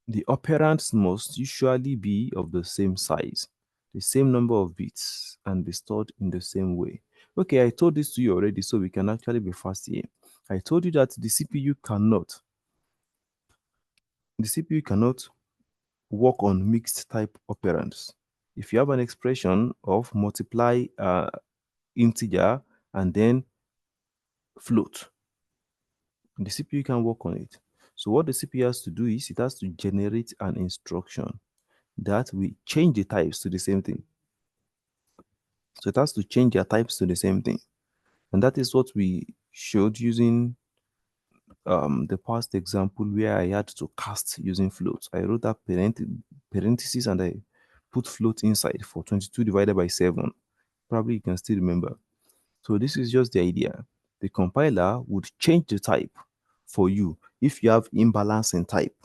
the operands must usually be of the same size, the same number of bits, and be stored in the same way. Okay, I told this to you already, so we can actually be fast here. I told you that the CPU cannot work on mixed type operands. If you have an expression of multiply integer and then float, the CPU can work on it. So what the CPU has to do is it has to generate an instruction that will change the types to the same thing. So it has to change their types to the same thing. And that is what we showed using the past example where I had to cast using floats. I wrote that parenthesis and I put float inside for 22 divided by 7. Probably you can still remember. So this is just the idea. The compiler would change the type for you if you have imbalance in type.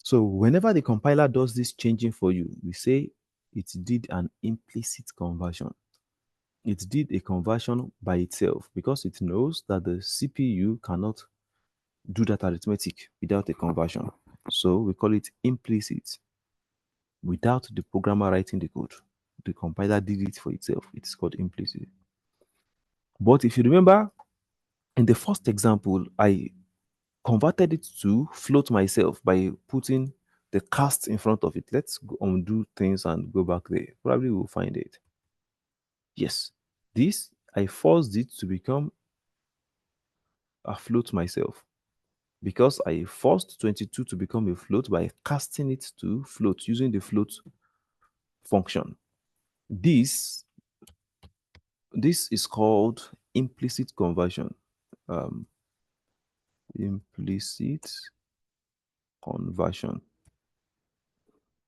So whenever the compiler does this changing for you, we say it did an implicit conversion. It did a conversion by itself because it knows that the CPU cannot do that arithmetic without a conversion. So we call it implicit. Without the programmer writing the code, the compiler did it for itself. It's called implicit. But if you remember, in the first example, I converted it to float myself by putting the cast in front of it. Let's undo things and go back there. Probably we'll find it. Yes, this I forced it to become a float myself because I forced 22 to become a float by casting it to float using the float function. This this is called implicit conversion. Um, implicit conversion.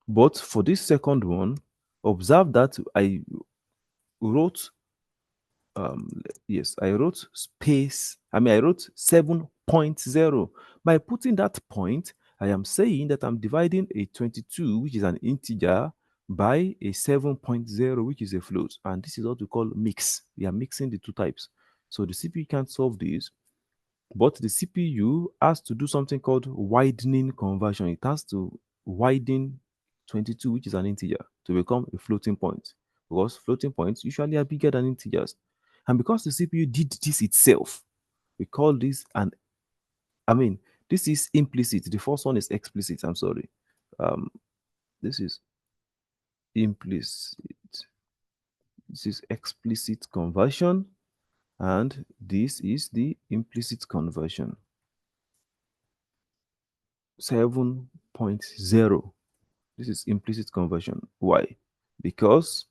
But for this second one, observe that I wrote yes, I wrote space. I wrote 7.0. By putting that point, I am saying that I'm dividing a 22, which is an integer, by a 7.0, which is a float. And this is what we call mix. We are mixing the two types. So the CPU can't solve this, but the CPU has to do something called widening conversion. It has to widen 22, which is an integer, to become a floating point. Because floating points usually are bigger than integers. And because the CPU did this itself, we call this I mean, this is implicit. The first one is explicit. I'm sorry. This is implicit. This is explicit conversion. And this is the implicit conversion. 7.0. This is implicit conversion. Why? Because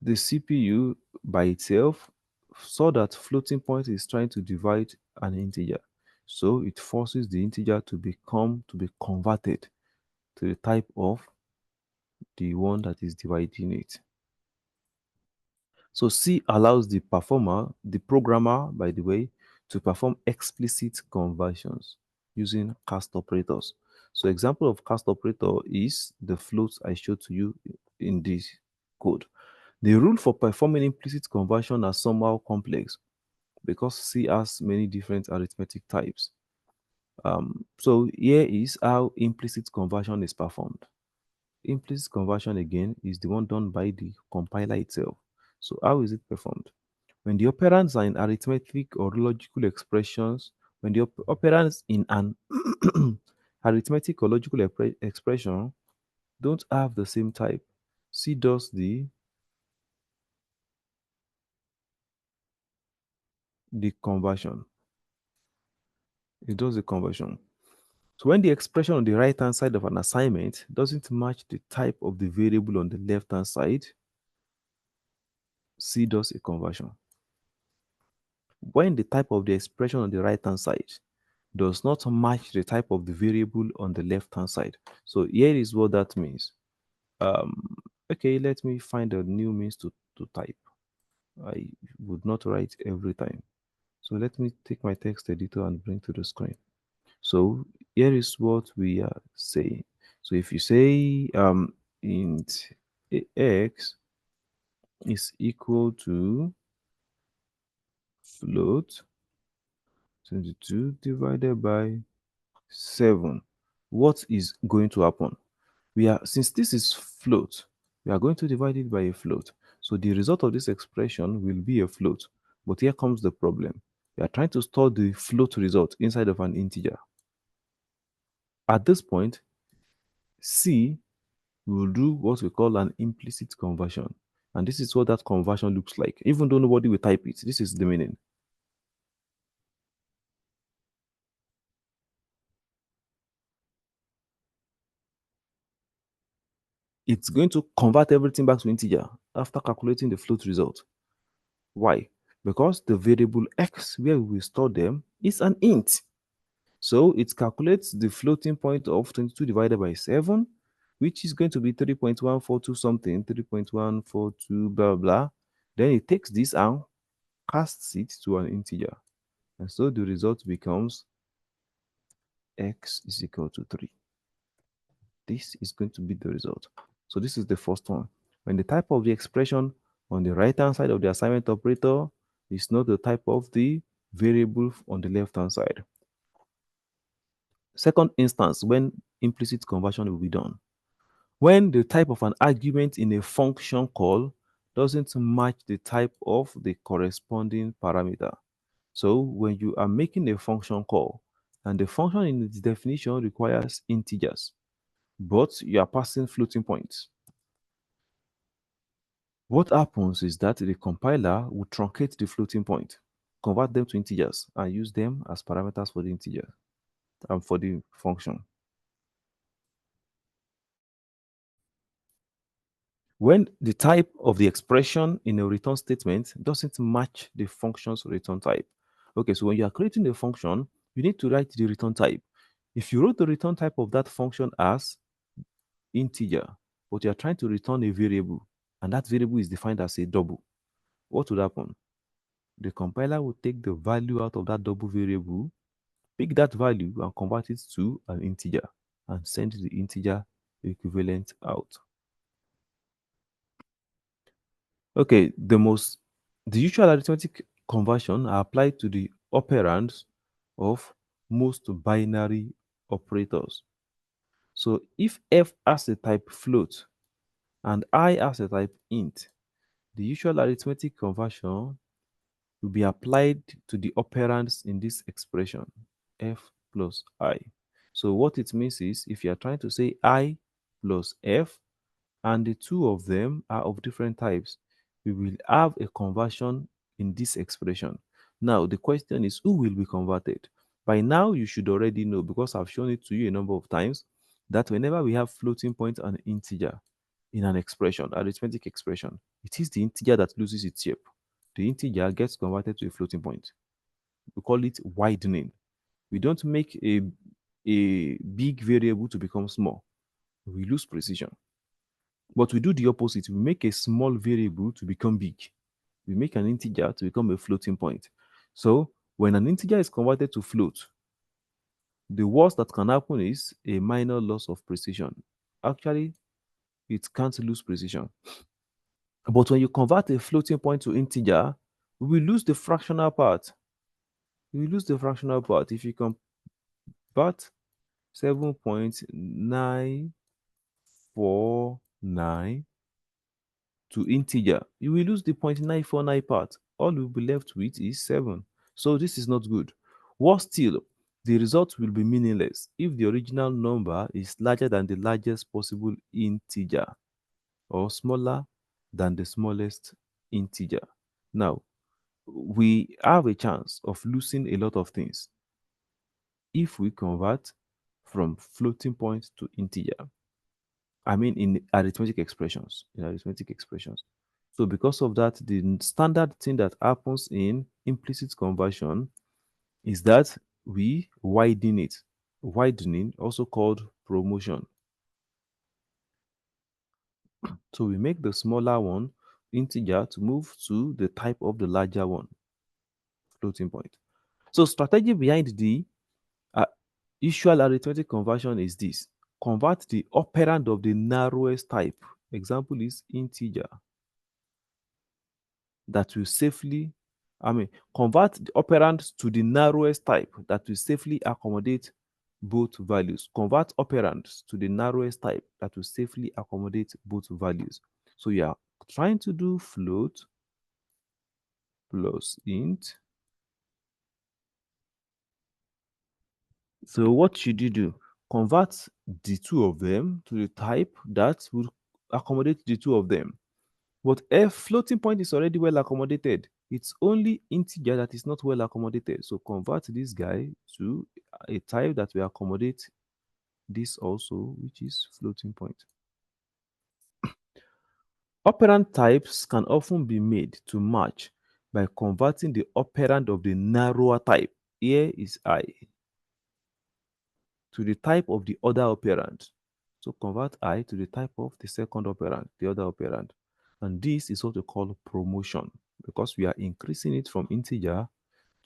the CPU by itself saw that floating point is trying to divide an integer. So it forces the integer to be converted to the type of the one that is dividing it. So C allows the programmer, by the way, to perform explicit conversions using cast operators. So example of cast operator is the float I showed to you in this code. The rule for performing implicit conversion are somehow complex because C has many different arithmetic types. So here is how implicit conversion is performed. Implicit conversion again is the one done by the compiler itself. So how is it performed? When the operands are in arithmetic or logical expressions, when the operands in an arithmetic or logical expression don't have the same type, C does the conversion. It does the conversion. So when the expression on the right hand side of an assignment doesn't match the type of the variable on the left hand side, C does a conversion. When the type of the expression on the right hand side does not match the type of the variable on the left hand side. So here is what that means. Okay, let me find a new means to type. I would not write every time. So let me take my text editor and bring to the screen. So here is what we are saying. So if you say int x is equal to float 22 divided by 7, what is going to happen? We are, since this is float, we are going to divide it by a float. So the result of this expression will be a float. But here comes the problem. We are trying to store the float result inside of an integer. At this point, C will do what we call an implicit conversion. And this is what that conversion looks like. Even though nobody will type it, this is the meaning. It's going to convert everything back to integer after calculating the float result. Why? Because the variable x where we will store them is an int. So it calculates the floating point of 22 divided by 7, which is going to be 3.142 something, 3.142 blah blah. Then it takes this and casts it to an integer. And so the result becomes x is equal to 3. This is going to be the result. So this is the first one. When the type of the expression on the right-hand side of the assignment operator is not the type of the variable on the left-hand side. Second instance, when implicit conversion will be done. When the type of an argument in a function call doesn't match the type of the corresponding parameter. So when you are making a function call and the function in its definition requires integers, but you are passing floating points, what happens is that the compiler will truncate the floating point, convert them to integers, and use them as parameters for the integer and for the function. When the type of the expression in a return statement doesn't match the function's return type. Okay, so when you are creating a function, you need to write the return type. If you wrote the return type of that function as integer, but you are trying to return a variable, and that variable is defined as a double, what would happen? The compiler will take the value out of that double variable, pick that value and convert it to an integer, and send the integer equivalent out. Okay, the usual arithmetic conversion are applied to the operands of most binary operators. So if f has a type float and I has a type int, the usual arithmetic conversion will be applied to the operands in this expression, f plus I. So what it means is if you are trying to say I plus f, and the two of them are of different types, we will have a conversion in this expression. Now, the question is who will be converted? By now, you should already know, because I've shown it to you a number of times, that whenever we have floating point and integer in an expression, arithmetic expression, it is the integer that loses its shape. The integer gets converted to a floating point. We call it widening. We don't make a big variable to become small. We lose precision. But we do the opposite. We make a small variable to become big. We make an integer to become a floating point. So when an integer is converted to float, the worst that can happen is a minor loss of precision. Actually, it can't lose precision. But when you convert a floating point to integer, we will lose the fractional part. We will lose the fractional part. If you convert 7.949 to integer, you will lose the 0.949 part. All you'll be left with is 7. So this is not good. Worse still, the result will be meaningless if the original number is larger than the largest possible integer or smaller than the smallest integer. Now, we have a chance of losing a lot of things if we convert from floating point to integer. I mean, in arithmetic expressions. So because of that, the standard thing that happens in implicit conversion is that we widen it. Widening, also called promotion. So we make the smaller one, integer to move to the type of the larger one, floating point. So strategy behind the uh, usual arithmetic conversion is this: convert the operand of the narrowest type. Example is integer that will safely, convert the operand to the narrowest type that will safely accommodate both values. Convert operands to the narrowest type that will safely accommodate both values. So you are trying to do float plus int. So what should you do? Convert the two of them to the type that will accommodate the two of them. But a floating point is already well accommodated. It's only integer that is not well accommodated. So convert this guy to a type that will accommodate this also, which is floating point. Operand types can often be made to match by converting the operand of the narrower type. Here is I to the type of the other operand. So convert I to the type of the second operand, the other operand. And this is what we call promotion because we are increasing it from integer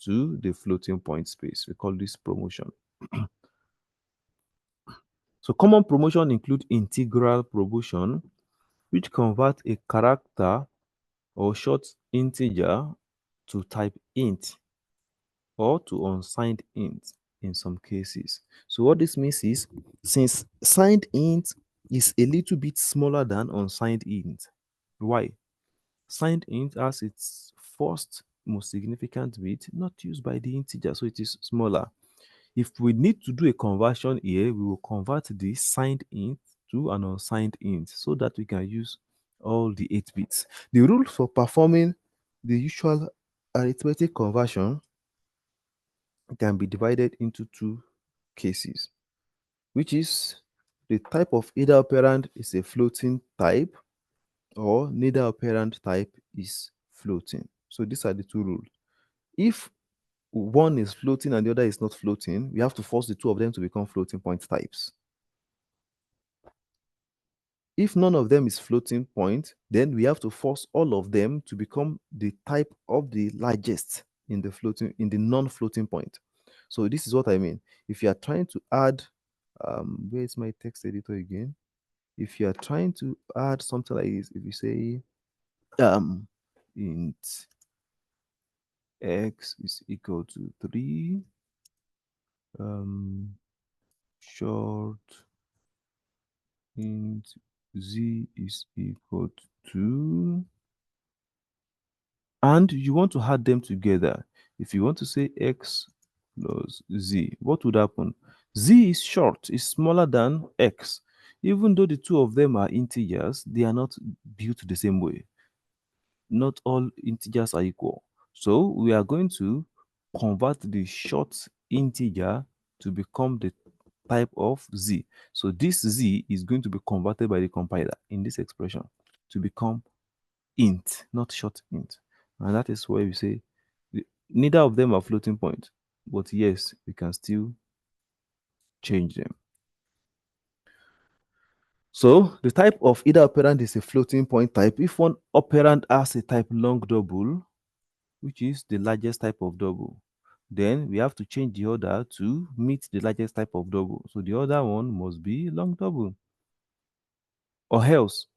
to the floating point space. We call this promotion. So common promotion include integral promotion, which convert a character or short integer to type int or to unsigned int in some cases. So what this means is, since signed int is a little bit smaller than unsigned int. Why? Signed int has its first most significant bit not used by the integer, so it is smaller. If we need to do a conversion here, we will convert the signed int to an unsigned int so that we can use all the 8 bits. The rule for performing the usual arithmetic conversion can be divided into two cases, which is the type of either operand is a floating type or neither operand type is floating. So these are the two rules. If one is floating and the other is not floating, we have to force the two of them to become floating point types. If none of them is floating point, then we have to force all of them to become the type of the largest in the non-floating point. So this is what I mean. If you are trying to add, where is my text editor again? If you are trying to add something like this, if you say int x is equal to 3, short int z is equal to 2, and you want to add them together. If you want to say x plus z, what would happen? Z is short, is smaller than x. Even though the two of them are integers, they are not built the same way. Not all integers are equal. So we are going to convert the short integer to become the type of z. So this z is going to be converted by the compiler in this expression to become int, not short int. And that is why we say neither of them are floating point, but yes, we can still change them. So the type of either operand is a floating point type if one operand has a type long double, which is the largest type of double. Then we have to change the order to meet the largest type of double. So the other one must be long double. Or else,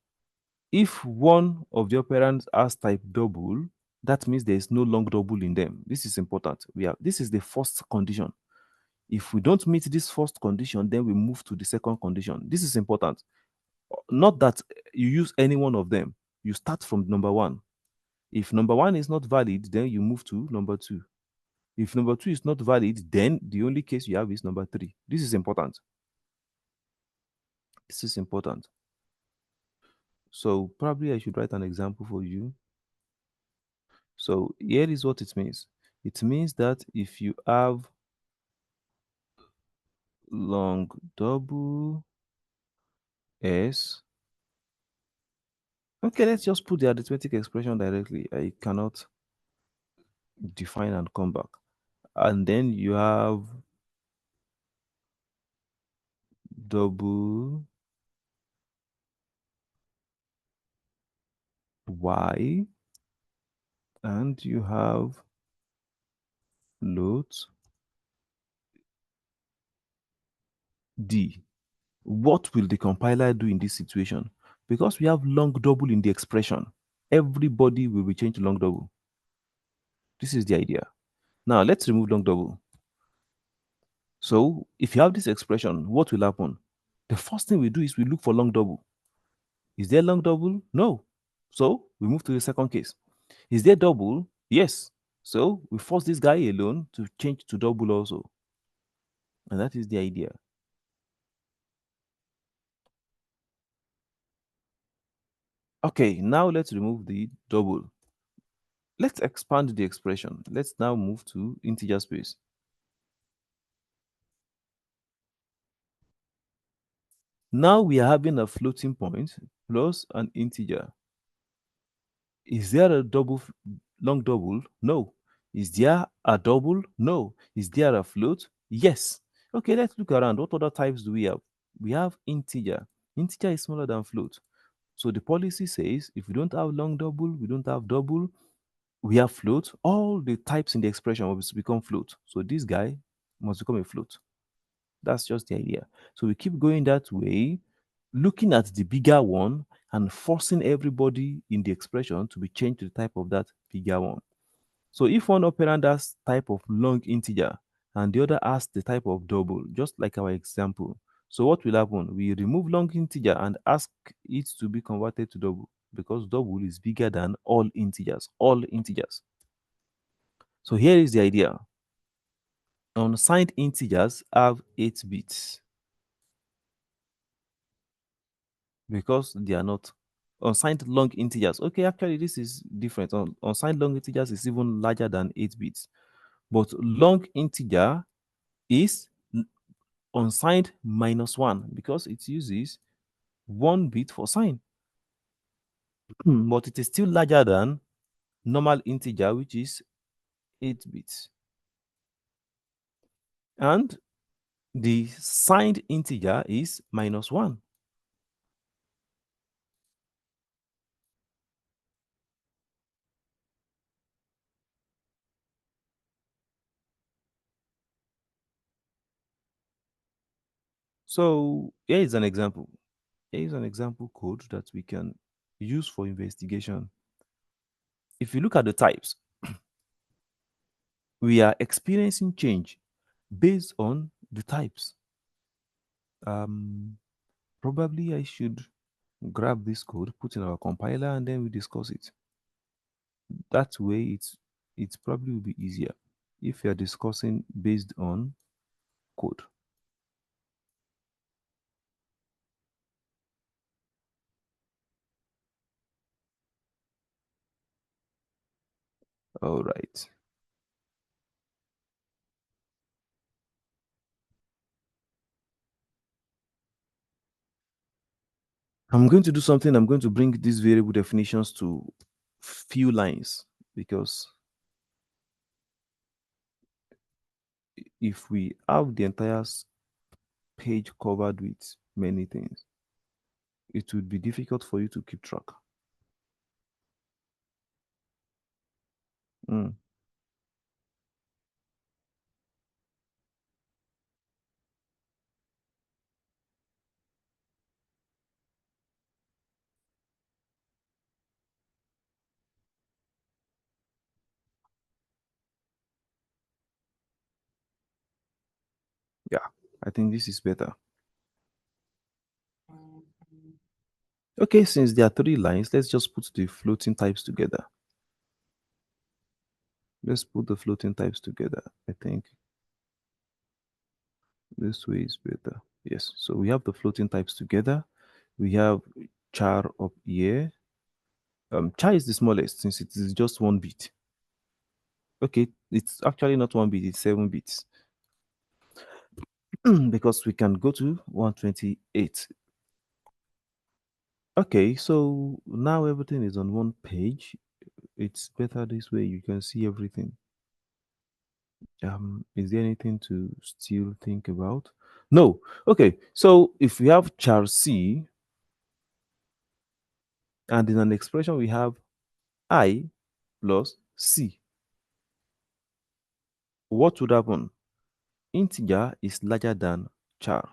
if one of the operands has type double, that means there is no long double in them. This is important. This is the first condition. If we don't meet this first condition, then we move to the second condition. This is important. Not that you use any one of them. You start from number one. If number one is not valid, then you move to number two. If number two is not valid, then the only case you have is number three. This is important. This is important. So probably I should write an example for you. So here is what it means. It means that if you have long double s, okay, let's just put the arithmetic expression directly. I cannot define and come back. And then you have double y, and you have float d. What will the compiler do in this situation? Because we have long double in the expression, everybody will be changed to long double. This is the idea. Now let's remove long double. So if you have this expression, what will happen? The first thing we do is we look for long double. Is there long double? No. So we move to the second case. Is there double? Yes. So we force this guy alone to change to double also. And that is the idea. Okay, now let's remove the double. Let's expand the expression. Let's now move to integer space. Now we are having a floating point plus an integer. Is there a long double? No. Is there a double? No. Is there a float? Yes. Okay, let's look around. What other types do we have? We have integer. Integer is smaller than float. So the policy says if we don't have long double, we don't have double, we have float, all the types in the expression will become float. So this guy must become a float. That's just the idea. So we keep going that way, looking at the bigger one and forcing everybody in the expression to be changed to the type of that bigger one. So if one operand has type of long integer and the other has the type of double, just like our example. So what will happen? We remove long integer and ask it to be converted to double because double is bigger than all integers, all integers. So here is the idea. Unsigned integers have 8 bits because they are not unsigned long integers. Okay, actually, this is different. Unsigned long integers is even larger than 8 bits, but long integer is unsigned minus 1 because it uses 1 bit for sign. But it is still larger than normal integer, which is 8 bits. And the signed integer is minus 1. So here is an example. Here is an example code that we can use for investigation. If you look at the types, we are experiencing change based on the types. Probably I should grab this code, put in our compiler, and then we discuss it. That way, it's probably will be easier if you are discussing based on code. All right. I'm going to do something. I'm going to bring these variable definitions to few lines because if we have the entire page covered with many things, it would be difficult for you to keep track. Mm. Yeah, I think this is better. Okay, since there are 3 lines, let's just put the floating types together. Let's put the floating types together. I think this way is better. Yes, so we have the floating types together. We have char up here. Char is the smallest since it is just 1 bit. Okay, it's actually not 1 bit, it's 7 bits. Because we can go to 128. Okay, so now everything is on one page. It's better this way, you can see everything. Is there anything to still think about? No. Okay, so if we have char c and in an expression we have I plus C. What would happen? Integer is larger than char.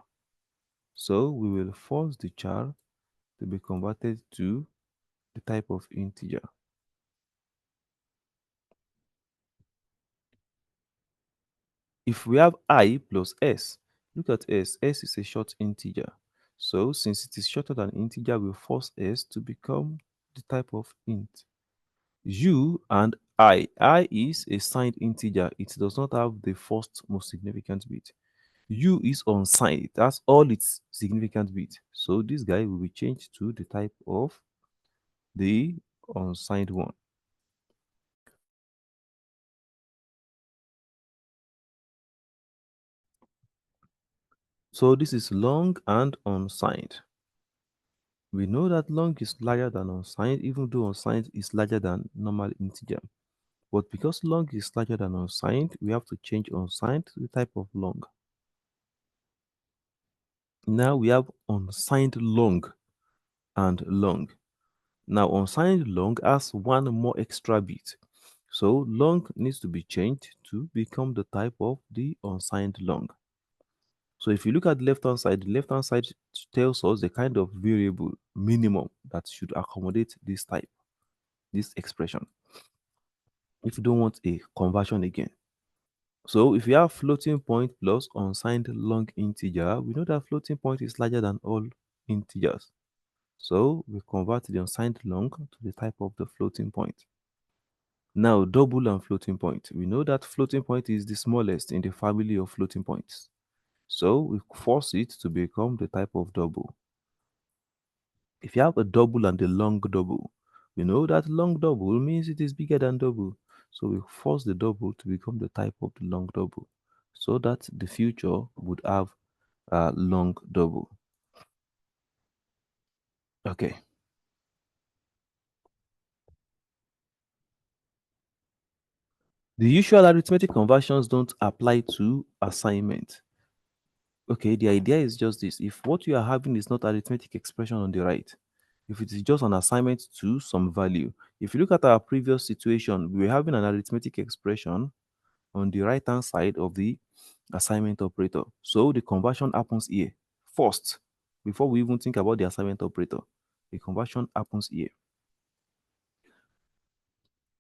So we will force the char to be converted to the type of integer. If we have I plus S, look at S is a short integer. So since it is shorter than integer, we'll force S to become the type of int. U and I is a signed integer. It does not have the first most significant bit. U is unsigned. That's all its significant bit. So this guy will be changed to the type of the unsigned one. So this is long and unsigned. We know that long is larger than unsigned, even though unsigned is larger than normal integer. But because long is larger than unsigned, we have to change unsigned to the type of long. Now we have unsigned long and long. Now unsigned long has one more extra bit. So long needs to be changed to become the type of the unsigned long. So if you look at the left hand side tells us the kind of variable minimum that should accommodate this type, this expression, if you don't want a conversion again. So if you have floating point plus unsigned long integer, we know that floating point is larger than all integers. So we convert the unsigned long to the type of the floating point. Now double and floating point. We know that floating point is the smallest in the family of floating points. So we force it to become the type of double. If you have a double and a long double, we know that long double means it is bigger than double. So we force the double to become the type of the long double so that the future would have a long double. Okay. The usual arithmetic conversions don't apply to assignment. Okay, the idea is just this. If what you are having is not arithmetic expression on the right, if it is just an assignment to some value, if you look at our previous situation, we were having an arithmetic expression on the right hand side of the assignment operator. So the conversion happens here first before we even think about the assignment operator. The conversion happens here.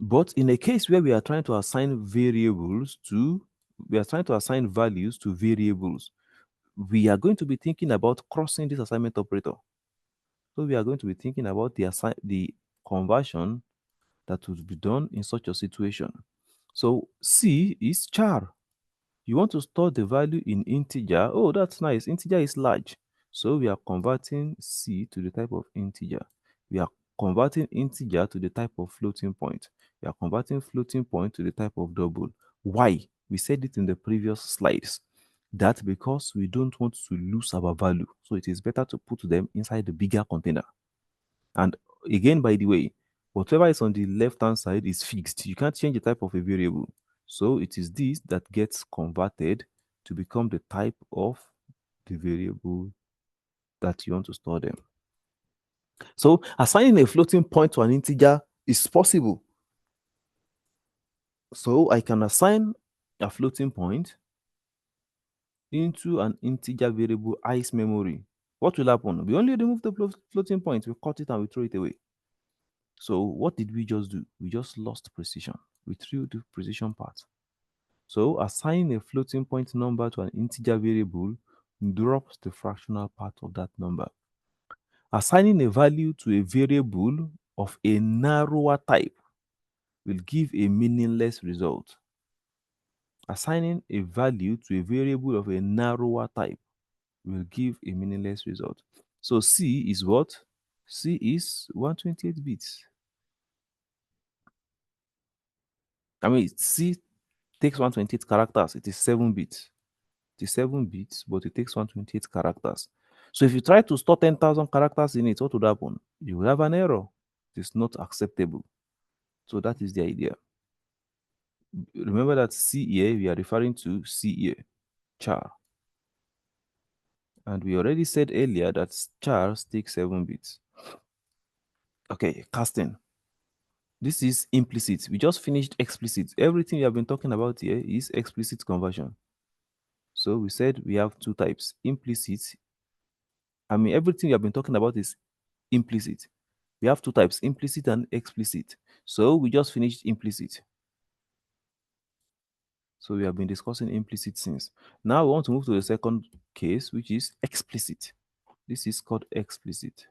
But in a case where we are trying to assign we are trying to assign values to variables, we are going to be thinking about crossing this assignment operator. So we are going to be thinking about the conversion that would be done in such a situation. So C is char. You want to store the value in integer. Oh, that's nice. Integer is large. So we are converting C to the type of integer. We are converting integer to the type of floating point. We are converting floating point to the type of double. Why? We said it in the previous slides. That because we don't want to lose our value. So it is better to put them inside the bigger container. And again, by the way, whatever is on the left hand side is fixed. You can't change the type of a variable. So it is this that gets converted to become the type of the variable that you want to store them. So assigning a floating point to an integer is possible. So I can assign a floating point into an integer variable ice memory. What will happen? We only remove the floating point, we cut it and we throw it away. So what did we just do? We just lost precision. We threw the precision part. So assigning a floating point number to an integer variable drops the fractional part of that number. Assigning a value to a variable of a narrower type will give a meaningless result. Assigning a value to a variable of a narrower type will give a meaningless result. So C is what? C is 128 bits. I mean, C takes 128 characters. It is 7 bits. It is 7 bits, but it takes 128 characters. So if you try to store 10,000 characters in it, what would happen? You will have an error. It is not acceptable. So that is the idea. Remember that C here, we are referring to C here, char. And we already said earlier that char takes 7 bits. Okay, casting. This is implicit. We just finished explicit. Everything we have been talking about here is explicit conversion. So we said we have two types, implicit. I mean, everything we have been talking about is implicit. We have two types, implicit and explicit. So we just finished implicit. So we have been discussing implicit since. Now we want to move to the second case, which is explicit. This is called explicit.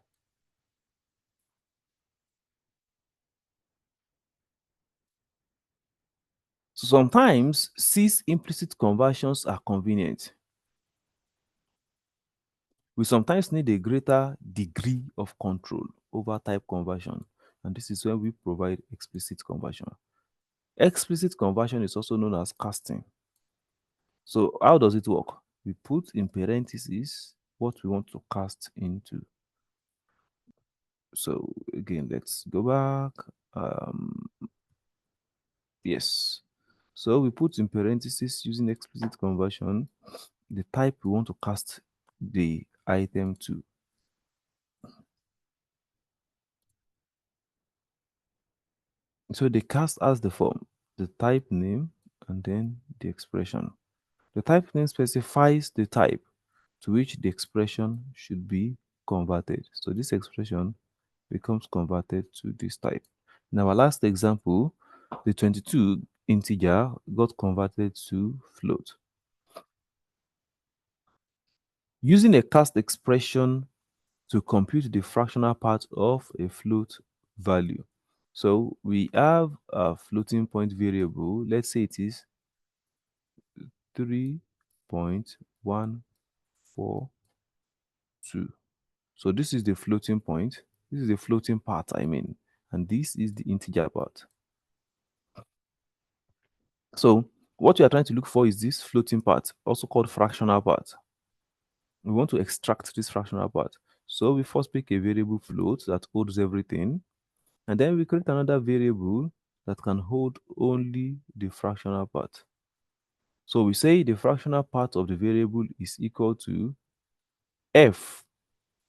So sometimes these implicit conversions are convenient. We sometimes need a greater degree of control over type conversion, and this is when we provide explicit conversion. Explicit conversion is also known as casting. So how does it work? We put in parentheses what we want to cast into. So again, let's go back. Um, yes. So we put in parentheses using explicit conversion the type we want to cast the item to. So the cast as the form, the type name, and then the expression. The type name specifies the type to which the expression should be converted. So this expression becomes converted to this type. In our last example, the 22 integer got converted to float. Using a cast expression to compute the fractional part of a float value. So we have a floating point variable. Let's say it is 3.142. So this is the floating point. This is the floating part, I mean, and this is the integer part. So what we are trying to look for is this floating part, also called fractional part. We want to extract this fractional part. So we first pick a variable float that holds everything, and then we create another variable that can hold only the fractional part. So we say the fractional part of the variable is equal to f.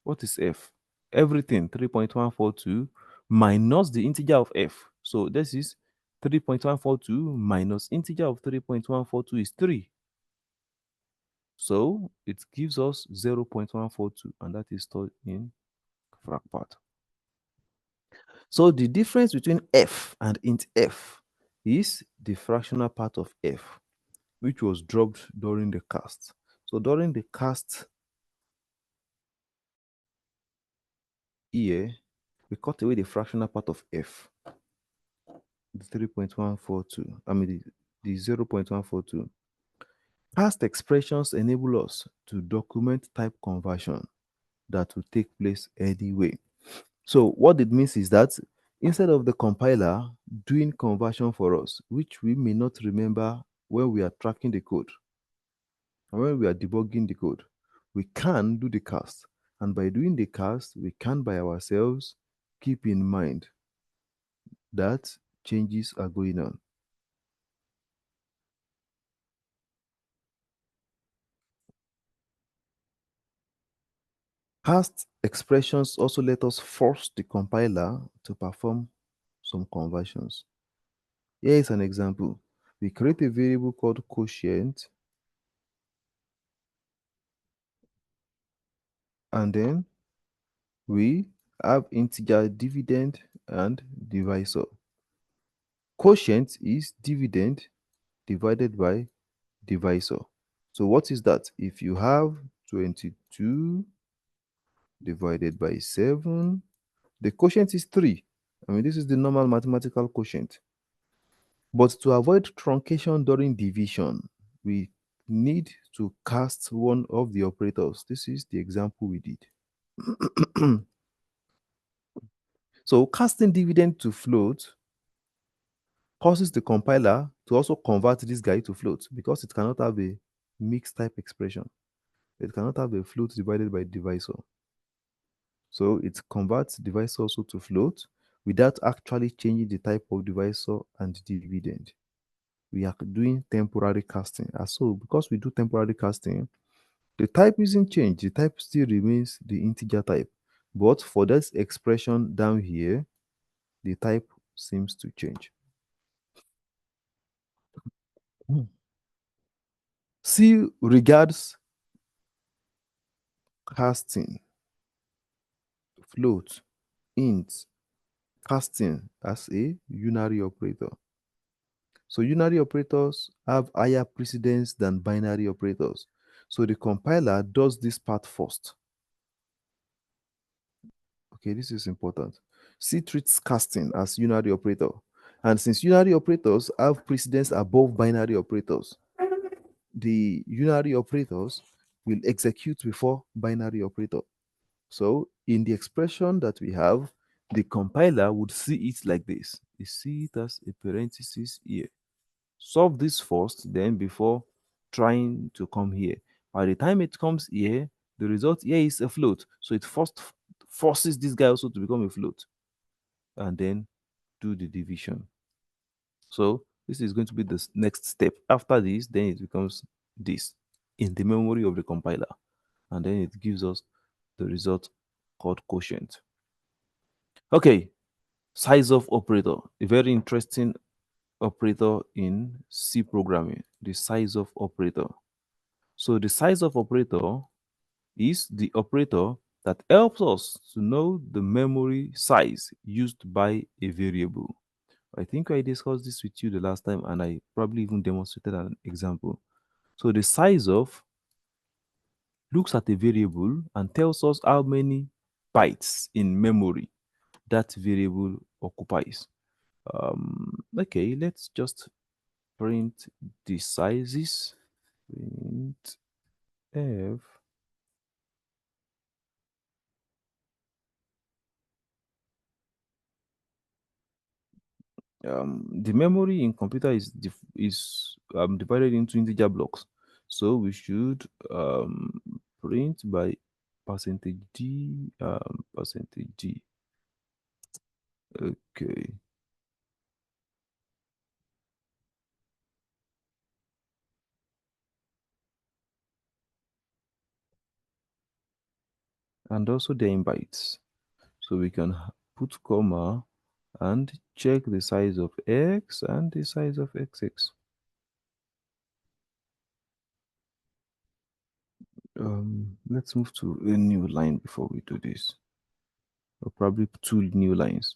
What is f? Everything, 3.142 minus the integer of f. So this is 3.142 minus integer of 3.142 is 3. So it gives us 0.142, and that is stored in frac part. So the difference between f and int f is the fractional part of f, which was dropped during the cast. So during the cast here, we cut away the fractional part of f, the 3.142, I mean the 0.142. Past expressions enable us to document type conversion that will take place anyway. So what it means is that instead of the compiler doing conversion for us, which we may not remember when we are tracking the code, and when we are debugging the code, we can do the cast. And by doing the cast, we can by ourselves keep in mind that changes are going on. Past expressions also let us force the compiler to perform some conversions. Here is an example. We create a variable called quotient, and then we have integer dividend and divisor. Quotient is dividend divided by divisor. So what is that? If you have 22 divided by 7, the quotient is 3. I mean, this is the normal mathematical quotient. But to avoid truncation during division, we need to cast one of the operators. This is the example we did. So casting dividend to float causes the compiler to also convert this guy to float because it cannot have a mixed type expression. It cannot have a float divided by divisor. So it converts divisor also to float without actually changing the type of divisor and dividend. We are doing temporary casting. And so because we do temporary casting, the type isn't changed. The type still remains the integer type. But for this expression down here, the type seems to change. Hmm. C regards casting, float, int, casting as a unary operator. So unary operators have higher precedence than binary operators. So the compiler does this part first. Okay, this is important. C treats casting as unary operator. And since unary operators have precedence above binary operators, the unary operators will execute before binary operator. So in the expression that we have, the compiler would see it like this. You see it as a parenthesis here. Solve this first, then before trying to come here. By the time it comes here, the result here is a float. So it first forces this guy also to become a float and then do the division. So this is going to be the next step. After this, then it becomes this in the memory of the compiler. And then it gives us the result called quotient. Okay, size of operator, a very interesting operator in C programming, the size of operator. So the size of operator is the operator that helps us to know the memory size used by a variable. I think I discussed this with you the last time and I probably even demonstrated an example. So the size of looks at a variable and tells us how many bytes in memory that variable occupies. Okay, let's just print the sizes. Print f. The memory in computer is divided into integer blocks, so we should print by percentage d percentage d. Okay, and also they're in bytes, so we can put comma and check the size of x and the size of xx. Let's move to a new line before we do this, or probably two new lines.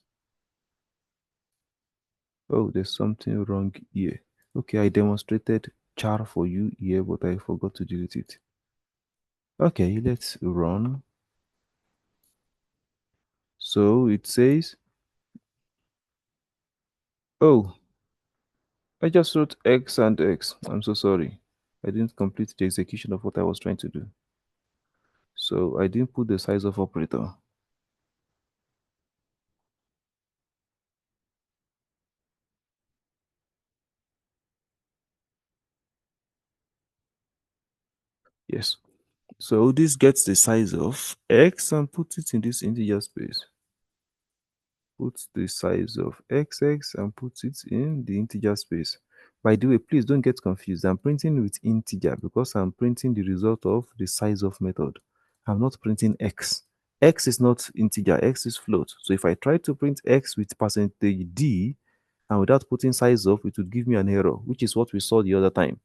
Oh, there's something wrong here. Okay, I demonstrated char for you here, but I forgot to delete it. Okay, let's run. So it says, oh, I just wrote x and x. I'm so sorry. I didn't complete the execution of what I was trying to do. So I didn't put the size of operator. Yes. So this gets the size of x and puts it in this integer space. Puts the size of xx and puts it in the integer space. By the way, please don't get confused. I'm printing with integer because I'm printing the result of the size of method. I'm not printing x. X is not integer, x is float. So if I try to print x with percentage d and without putting size of, it would give me an error, which is what we saw the other time.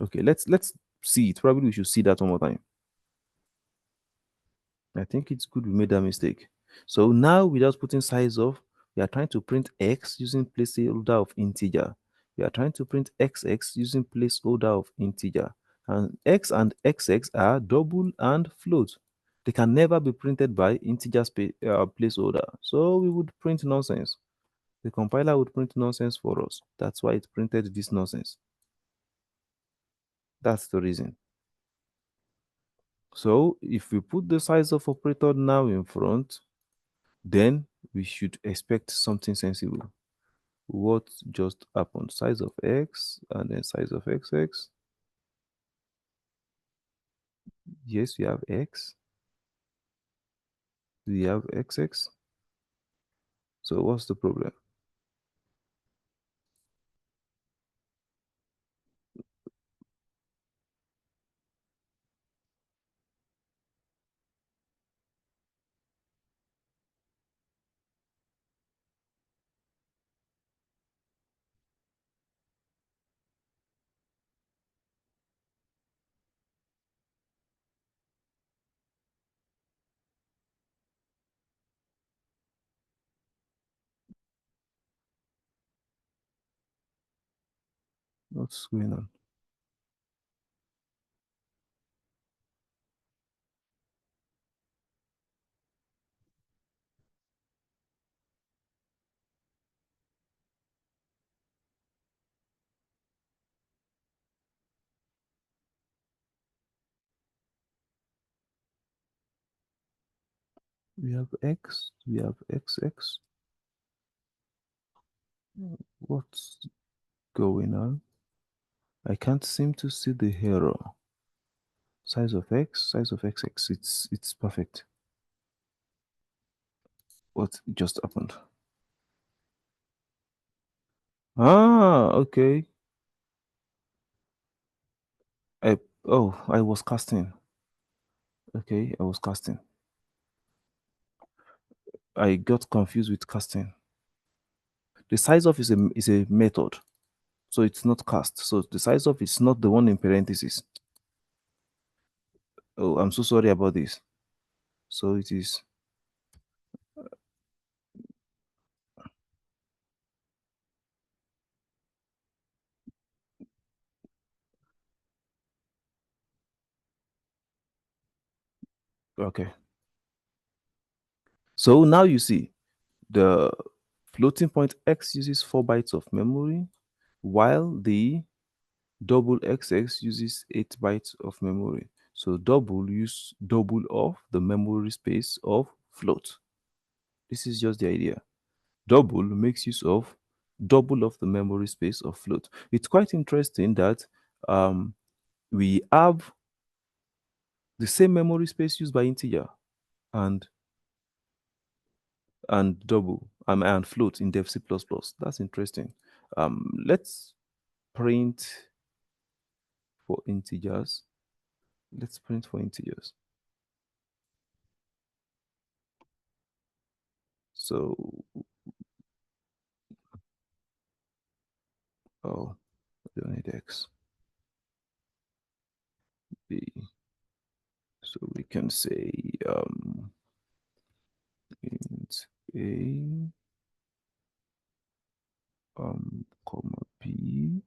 Okay, let's see it. Probably we should see that one more time. I think it's good we made that mistake. So now, without putting size of, we are trying to print x using placeholder of integer. We are trying to print xx using placeholder of integer. And x and xx are double and float. They can never be printed by integer placeholder. So we would print nonsense. The compiler would print nonsense for us. That's why it printed this nonsense. That's the reason. So if we put the size of operator now in front, then we should expect something sensible. What just happened? Size of x and then size of xx. Yes, we have x. We have xx. So what's the problem? What's going on? We have x, we have xx. What's going on? I can't seem to see the error. Size of x, size of xx. It's perfect. What just happened? Ah, okay. I I was casting. Okay, I was casting. I got confused with casting. The size of is a method, so it's not cast. So the size of is not the one in parentheses. Oh, I'm so sorry about this. So it is okay. So now you see the floating point x uses 4 bytes of memory, while the double xx uses 8 bytes of memory. So double use double of the memory space of float. This is just the idea. Double makes use of double of the memory space of float. It's quite interesting that um, we have the same memory space used by integer and double and float in Dev C++. That's interesting. Let's print for integers. Let's print for integers. So, oh, I don't need x. B. So we can say int a comma b,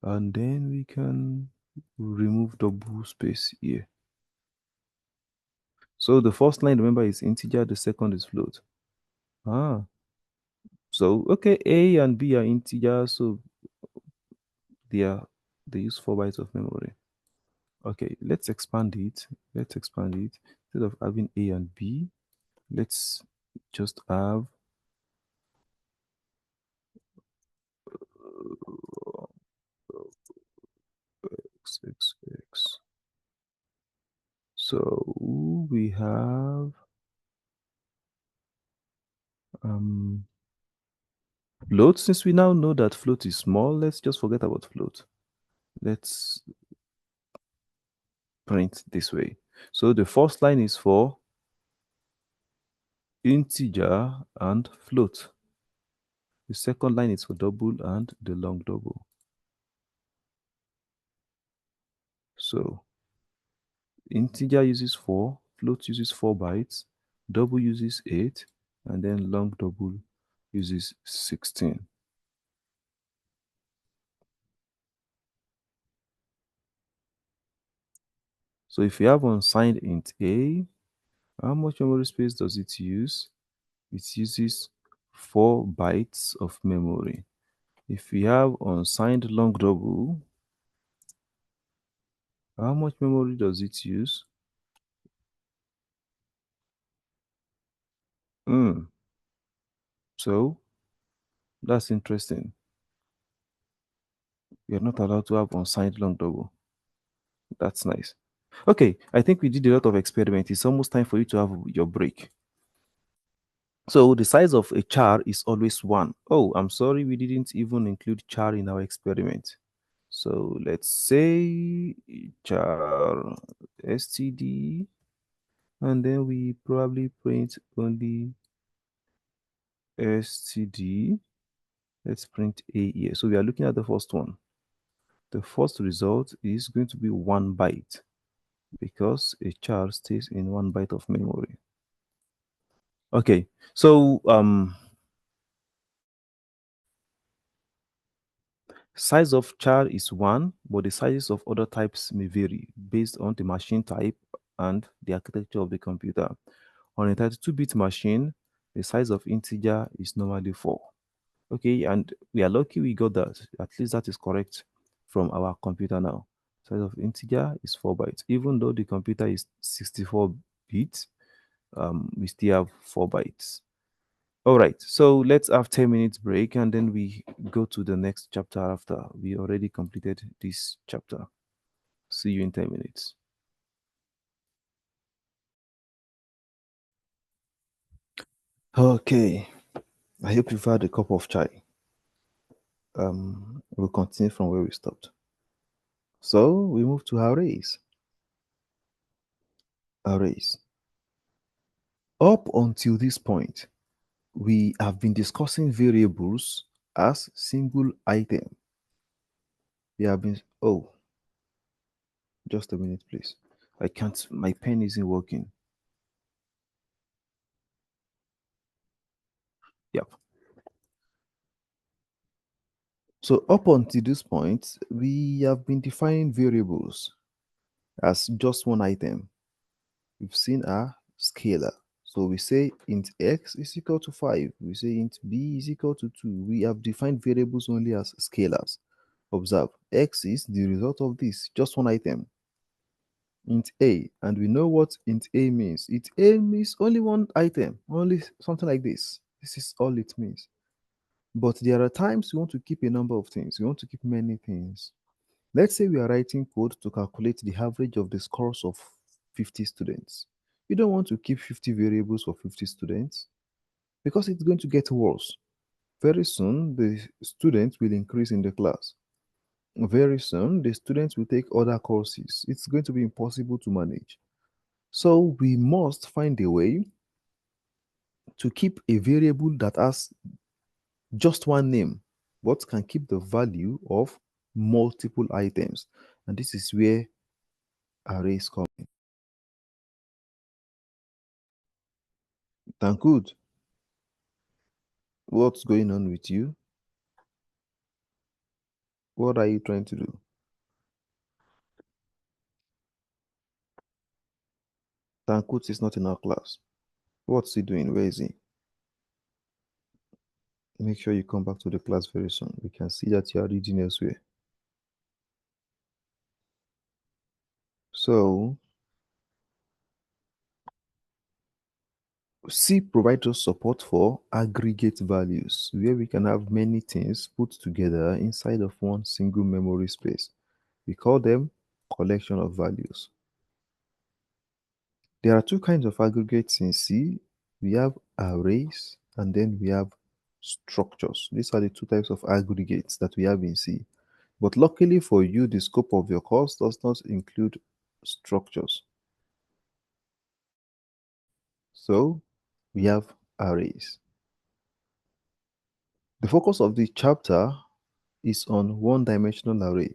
and then we can remove double space here. So the first line, remember, is integer, the second is float. Ah, so okay, a and b are integers, so they are they use 4 bytes of memory. Okay, let's expand it. Let's expand it. Instead of having a and b, let's just have x, x, x. So we have um float. Since we now know that float is small, let's just forget about float. Let's print this way. So the first line is for integer and float. The second line is for double and the long double. So integer uses 4, float uses 4 bytes, double uses 8, and then long double uses 16. So if you have unsigned int a, how much memory space does it use? It uses 4 bytes of memory. If we have unsigned long double, how much memory does it use? So that's interesting. We are not allowed to have unsigned long double. That's nice. Okay, I think we did a lot of experiment. It's almost time for you to have your break. So the size of a char is always 1. Oh, I'm sorry, we didn't even include char in our experiment. So let's say char std, and then we probably print only std. Let's print a here. So we are looking at the first one. The first result is going to be 1 byte because a char stays in 1 byte of memory. Okay, so Size of char is 1, but the sizes of other types may vary based on the machine type and the architecture of the computer. On a 32-bit machine, the size of integer is normally 4. Okay, and we are lucky we got that. At least that is correct from our computer now. Size of integer is 4 bytes. Even though the computer is 64 bits, we still have 4 bytes. All right, so let's have 10 minutes break and then we go to the next chapter after we already completed this chapter. See you in 10 minutes. Okay, I hope you've had a cup of chai. We'll continue from where we stopped. So we move to arrays. Arrays. Up until this point, we have been discussing variables as single item. We have been, oh, just a minute, please. I can't, my pen isn't working. Yep. So up until this point, we have been defining variables as just one item. We've seen a scalar. So we say int x is equal to 5. We say int b is equal to 2. We have defined variables only as scalars. Observe, x is the result of this, just one item. Int a, and we know what int a means. Int a means only one item, only something like this. This is all it means. But there are times we want to keep a number of things. We want to keep many things. Let's say we are writing code to calculate the average of the scores of 50 students. You don't want to keep 50 variables for 50 students because it's going to get worse. Very soon, the students will increase in the class. Very soon, the students will take other courses. It's going to be impossible to manage. So we must find a way to keep a variable that has just one name, but can keep the value of multiple items. And this is where arrays come in. Tankut, what's going on with you? What are you trying to do? Tankut is not in our class. What's he doing? Where is he? Make sure you come back to the class very soon. We can see that you are reading elsewhere. So C provides us support for aggregate values, where we can have many things put together inside of one single memory space. We call them collection of values. There are two kinds of aggregates in C. We have arrays and then we have structures. These are the two types of aggregates that we have in C. But luckily for you, the scope of your course does not include structures. So we have arrays. The focus of the chapter is on one-dimensional array,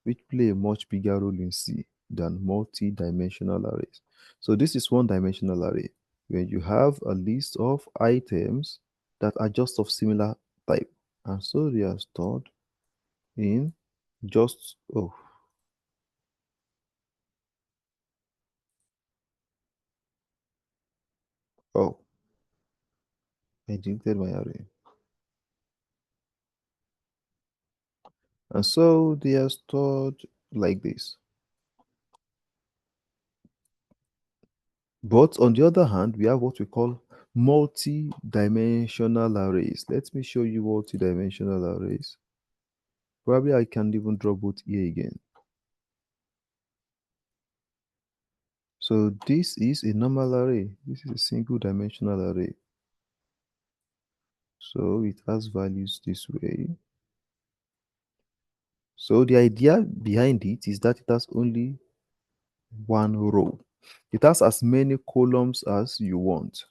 which play a much bigger role in C than multi-dimensional arrays. So this is one-dimensional array, where you have a list of items that are just of similar type. And so they are stored in just, oh, I deleted my array. And so they are stored like this. But on the other hand, we have what we call multi-dimensional arrays. Let me show you multi-dimensional arrays. Probably I can even draw both here again. So this is a normal array. This is a single dimensional array. So it has values this way. So the idea behind it is that it has only one row. It has as many columns as you want,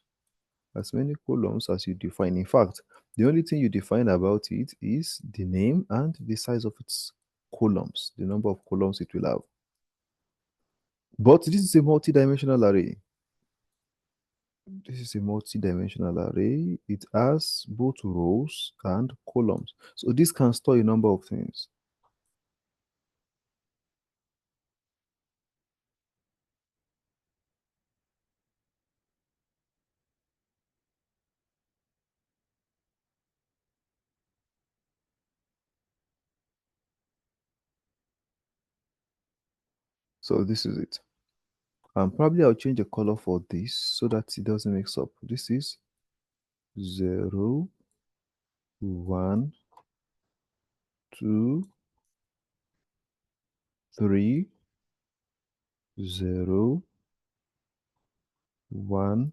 as many columns as you define. In fact, the only thing you define about it is the name and the size of its columns, the number of columns it will have. But this is a multi-dimensional array. This is a multi-dimensional array. It has both rows and columns. So this can store a number of things. So this is it. And probably I'll change the color for this so that it doesn't mix up. This is 0, 1, 2, 3, 0, 1,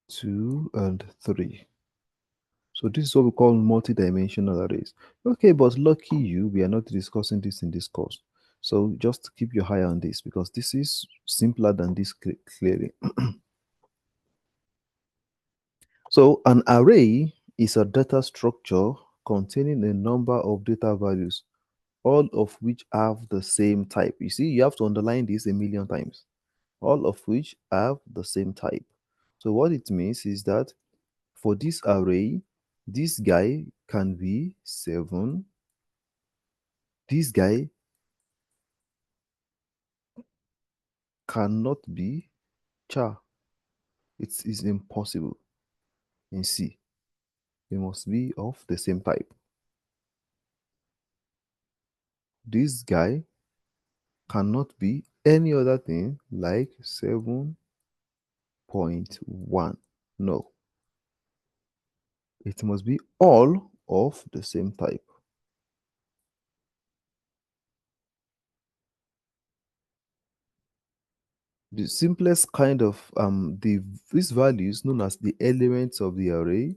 2, and 3. So this is what we call multi-dimensional arrays. Okay, but lucky you, we are not discussing this in this course. So just keep your eye on this because this is simpler than this clearly. So an array is a data structure containing a number of data values, all of which have the same type. You see, you have to underline this a million times. All of which have the same type. So what it means is that for this array, this guy can be 7. This guy cannot be char. It is impossible in C. They must be of the same type. This guy cannot be any other thing like 7.1. No. It must be all of the same type. The simplest kind of these values known as the elements of the array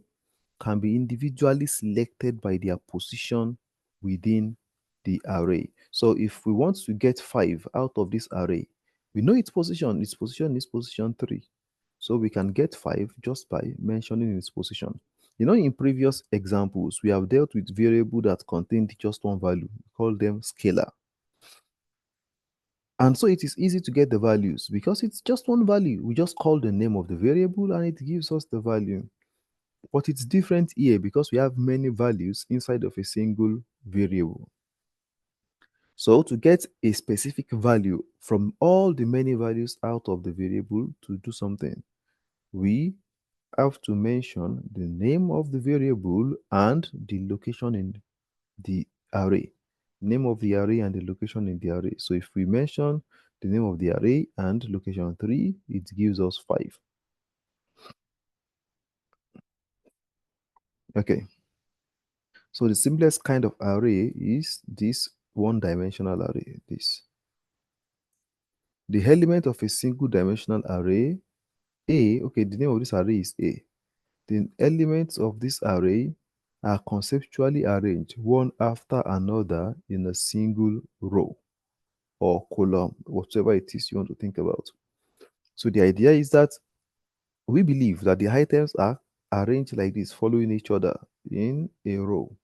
can be individually selected by their position within the array. So if we want to get 5 out of this array, we know its position. Its position is position 3. So we can get 5 just by mentioning its position. You know, in previous examples, we have dealt with variable that contained just one value. We call them scalar. And so it is easy to get the values because it's just one value. We just call the name of the variable and it gives us the value. But it's different here because we have many values inside of a single variable. So to get a specific value from all the many values out of the variable to do something, we have to mention the name of the variable and the location in the array. Name of the array and the location in the array. So if we mention the name of the array and location 3, it gives us 5. Okay. So the simplest kind of array is this one-dimensional array, this. The element of a single dimensional array, A, okay, the name of this array is A. The elements of this array are conceptually arranged one after another in a single row or column, whatever it is you want to think about. So the idea is that we believe that the items are arranged like this, following each other in a row.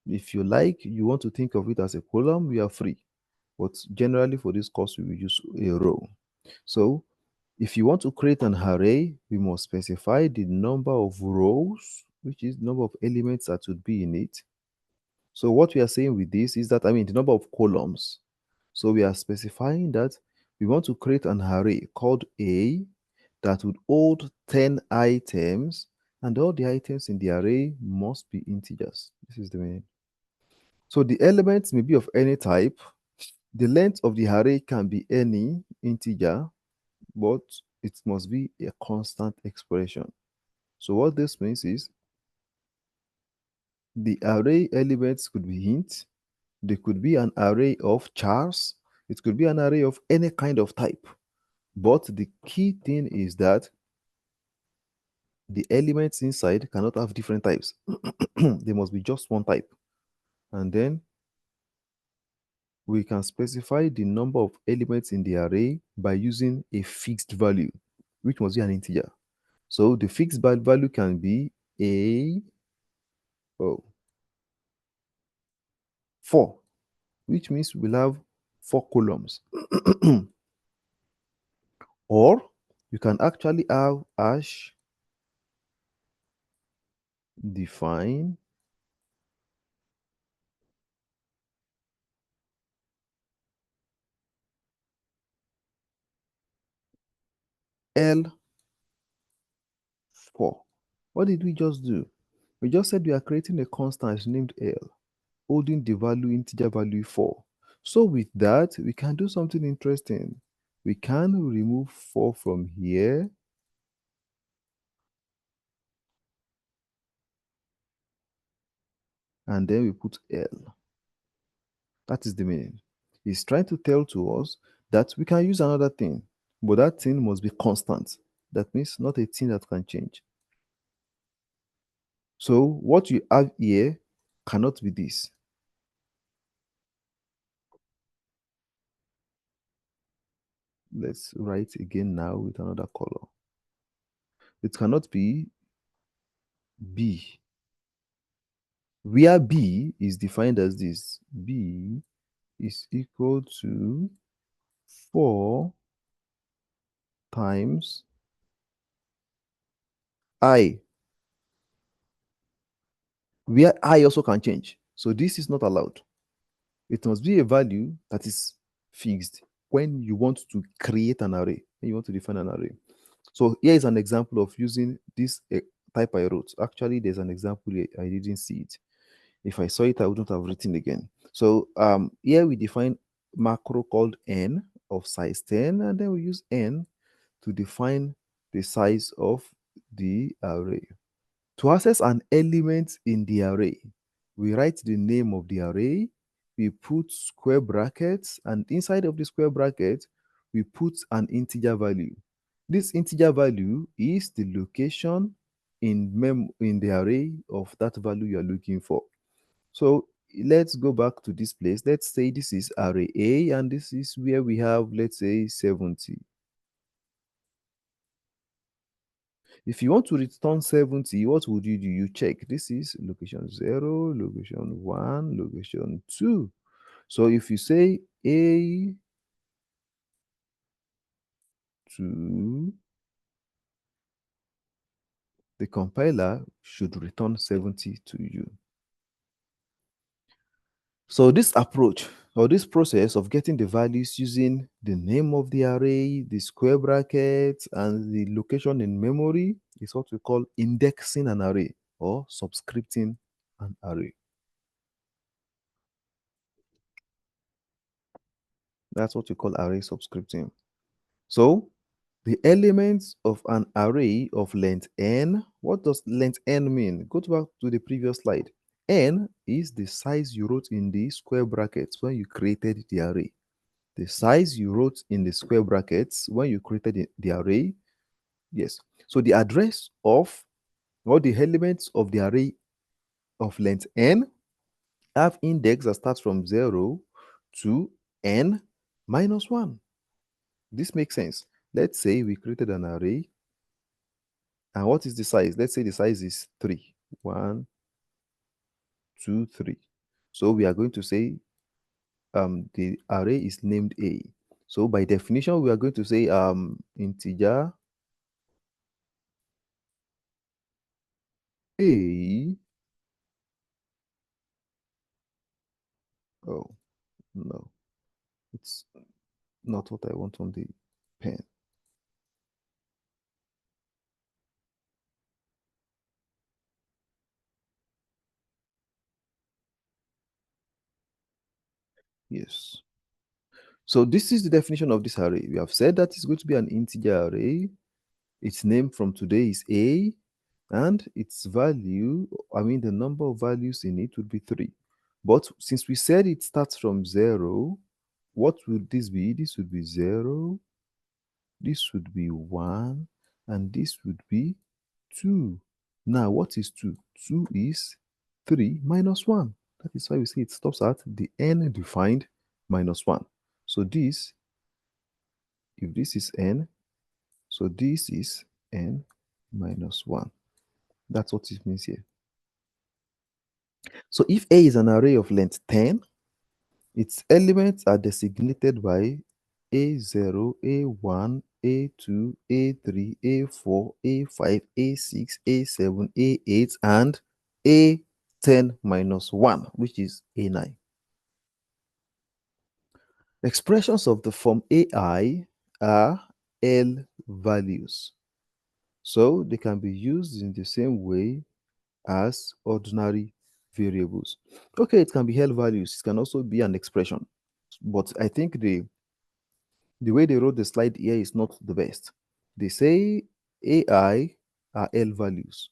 If you like, you want to think of it as a column, you are free. But generally for this course, we will use a row. So if you want to create an array, we must specify the number of rows, which is the number of elements that would be in it. So what we are saying with this is that, I mean, the number of columns. So we are specifying that we want to create an array called A that would hold 10 items, and all the items in the array must be integers. This is the meaning. So the elements may be of any type. The length of the array can be any integer, but it must be a constant expression. So what this means is the array elements could be int, they could be an array of chars, it could be an array of any kind of type. But the key thing is that the elements inside cannot have different types. They must be just one type. And then we can specify the number of elements in the array by using a fixed value, which must be an integer. So the fixed value can be a 4, which means we'll have 4 columns. Or You can actually have hash define L4. What did we just do? We just said we are creating a constant named L, holding the value integer value 4. So with that, we can do something interesting. We can remove 4 from here, and then we put L. That is the meaning. It's trying to tell to us that we can use another thing, but that thing must be constant. That means not a thing that can change. So what you have here cannot be this. Let's write again now with another color. It cannot be B, where B is defined as this. B is equal to 4 times I, where I also can change. So this is not allowed. It must be a value that is fixed when you want to create an array, when you want to define an array. So here is an example of using this type I wrote. Actually, there's an example here. I didn't see it. If I saw it, I wouldn't have written again. So here we define macro called n of size 10, and then we use n to define the size of the array. To access an element in the array, we write the name of the array, we put square brackets, and inside of the square bracket, we put an integer value. This integer value is the location in the array of that value you are looking for. So let's go back to this place. Let's say this is array A, and this is where we have, let's say, 70. If you want to return 70, what would you do? You check. This is location 0, location 1, location 2. So if you say A 2, the compiler should return 70 to you. So this approach or this process of getting the values using the name of the array, the square brackets, and the location in memory is what we call indexing an array or subscripting an array. That's what we call array subscripting. So the elements of an array of length n, what does length n mean? Go back to the previous slide. N is the size you wrote in the square brackets when you created the array. The size you wrote in the square brackets when you created the array. Yes. So the address of all the elements of the array of length n have index that starts from 0 to n minus 1. This makes sense. Let's say we created an array. And what is the size? Let's say the size is 3. 1, 2, 3. So we are going to say the array is named A. So by definition, we are going to say integer A. Oh, no. It's not what I want on the pen. Yes. So this is the definition of this array. We have said that it's going to be an integer array. Its name from today is A, and its value, I mean, the number of values in it would be 3. But since we said it starts from 0, what would this be? This would be 0, this would be 1, and this would be 2. Now, what is 2? 2 is 3 minus 1. That is why we say it stops at the n defined minus 1. So this, if this is n, so this is n minus 1. That's what it means here. So if A is an array of length 10, its elements are designated by A0, A1, A2, A3, A4, A5, A6, A7, A8, and A10 minus 1, which is A9. Expressions of the form AI are L values. So they can be used in the same way as ordinary variables. Okay, it can be L values. It can also be an expression. But I think the way they wrote the slide here is not the best. They say AI are L values,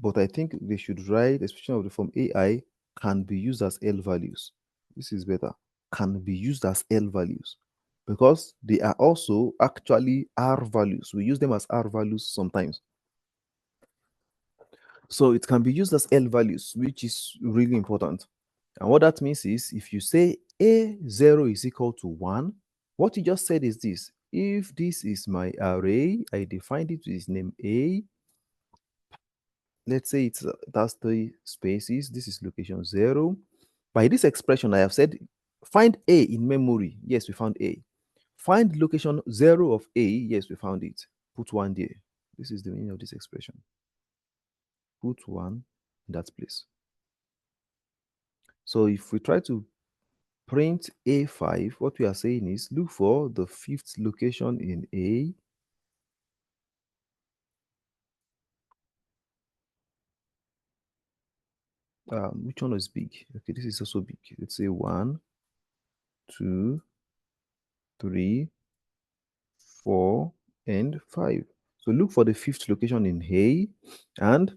but I think they should write expression of the form AI can be used as L values. This is better. Can be used as L values because they are also actually R values. We use them as R values sometimes. So it can be used as L values, which is really important. And what that means is if you say A0 is equal to 1, what you just said is this. If this is my array, I defined it with its name A. Let's say that's 3 spaces. This is location 0. By this expression, I have said find A in memory. Yes, we found A. Find location 0 of A. Yes, we found it. Put 1 there. This is the meaning of this expression. Put 1 in that place. So if we try to print A5, what we are saying is look for the 5th location in A. Which one is big? Okay, this is also big. Let's say 1, 2, 3, 4, and 5. So look for the 5th location in A and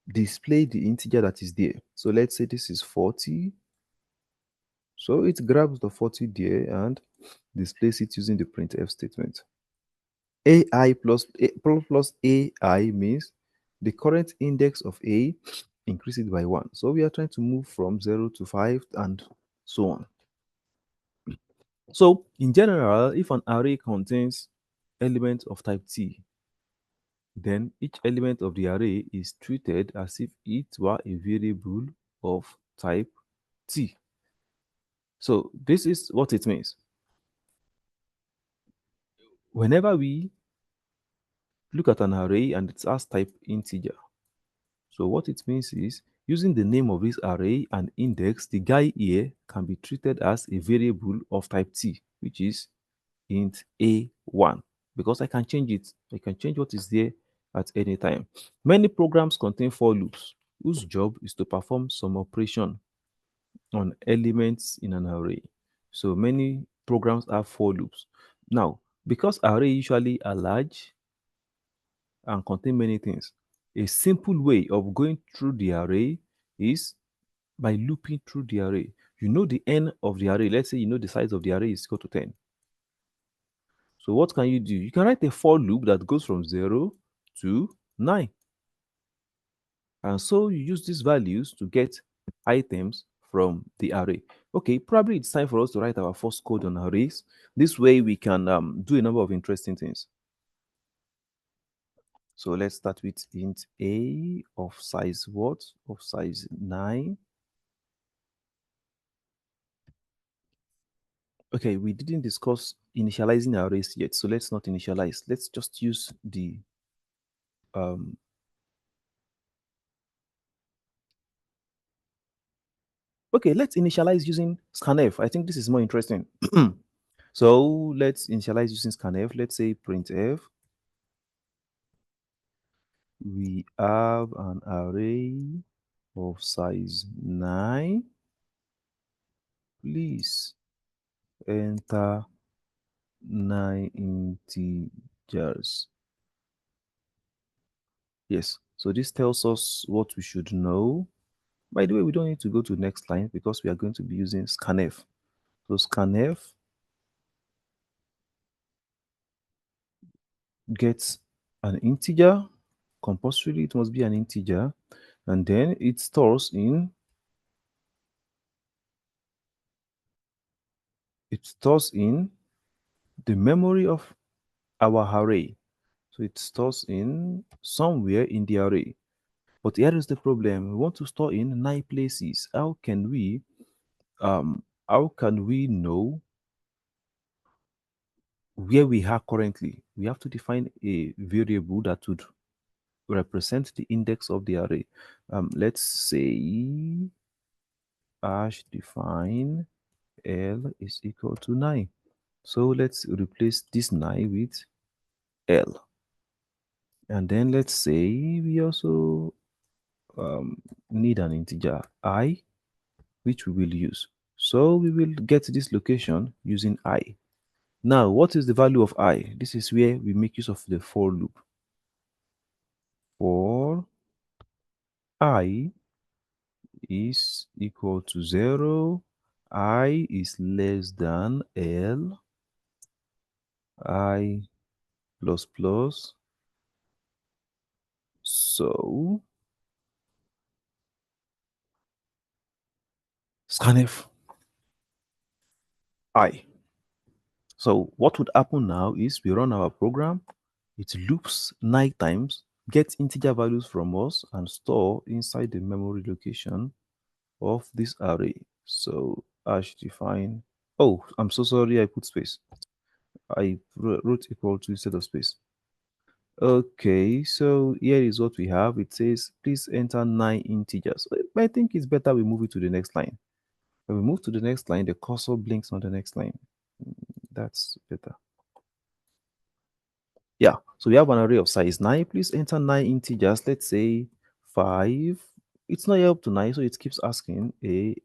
display the integer that is there. So let's say this is 40. So it grabs the 40 there and displays it using the printf statement. AI plus AI means the current index of A increases by 1. So we are trying to move from 0 to 5 and so on. So in general, if an array contains elements of type T, then each element of the array is treated as if it were a variable of type T. So this is what it means. Whenever we look at an array and it has type integer, so what it means is using the name of this array and index, the guy here can be treated as a variable of type T, which is int A1, because I can change it. I can change what is there at any time. Many programs contain for loops whose job is to perform some operation on elements in an array. So many programs have for loops. Now, because arrays usually are large and contain many things, a simple way of going through the array is by looping through the array. You know the n of the array. Let's say you know the size of the array is equal to 10. So what can you do? You can write a for loop that goes from 0 to 9. And so you use these values to get items from the array. Okay, probably it's time for us to write our first code on arrays. This way we can do a number of interesting things. So let's start with int a of size what? Of size 9. Okay, we didn't discuss initializing arrays yet, so let's not initialize. Let's just use the um, okay, let's initialize using scanf. I think this is more interesting. So let's initialize using scanf. Let's say printf. We have an array of size 9. Please enter 9 integers. Yes, so this tells us what we should know. By the way, we don't need to go to the next line because we are going to be using scanf. So scanf gets an integer. Compulsorily, it must be an integer. And then it stores in the memory of our array. So it stores in somewhere in the array. But here is the problem. We want to store in 9 places. How can we know where we are currently, we have to define a variable that would represent the index of the array. Let's say hash define L is equal to 9. So let's replace this 9 with L. And then let's say we also um, need an integer I, which we will use. So we will get this location using I. Now, what is the value of I? This is where we make use of the for loop. For I is equal to 0, I is less than L, I plus plus. So scanf I. So what would happen now is we run our program, it loops 9 times, gets integer values from us, and store inside the memory location of this array. So hash define. Oh, I'm so sorry, I put space. I wrote equal to instead of space. Okay, so here is what we have. It says, please enter 9 integers. I think it's better we move it to the next line. When we move to the next line, the cursor blinks on the next line. That's better. Yeah, so we have an array of size 9. Please enter 9 integers. Let's say 5. It's not yet up to 9, so it keeps asking a.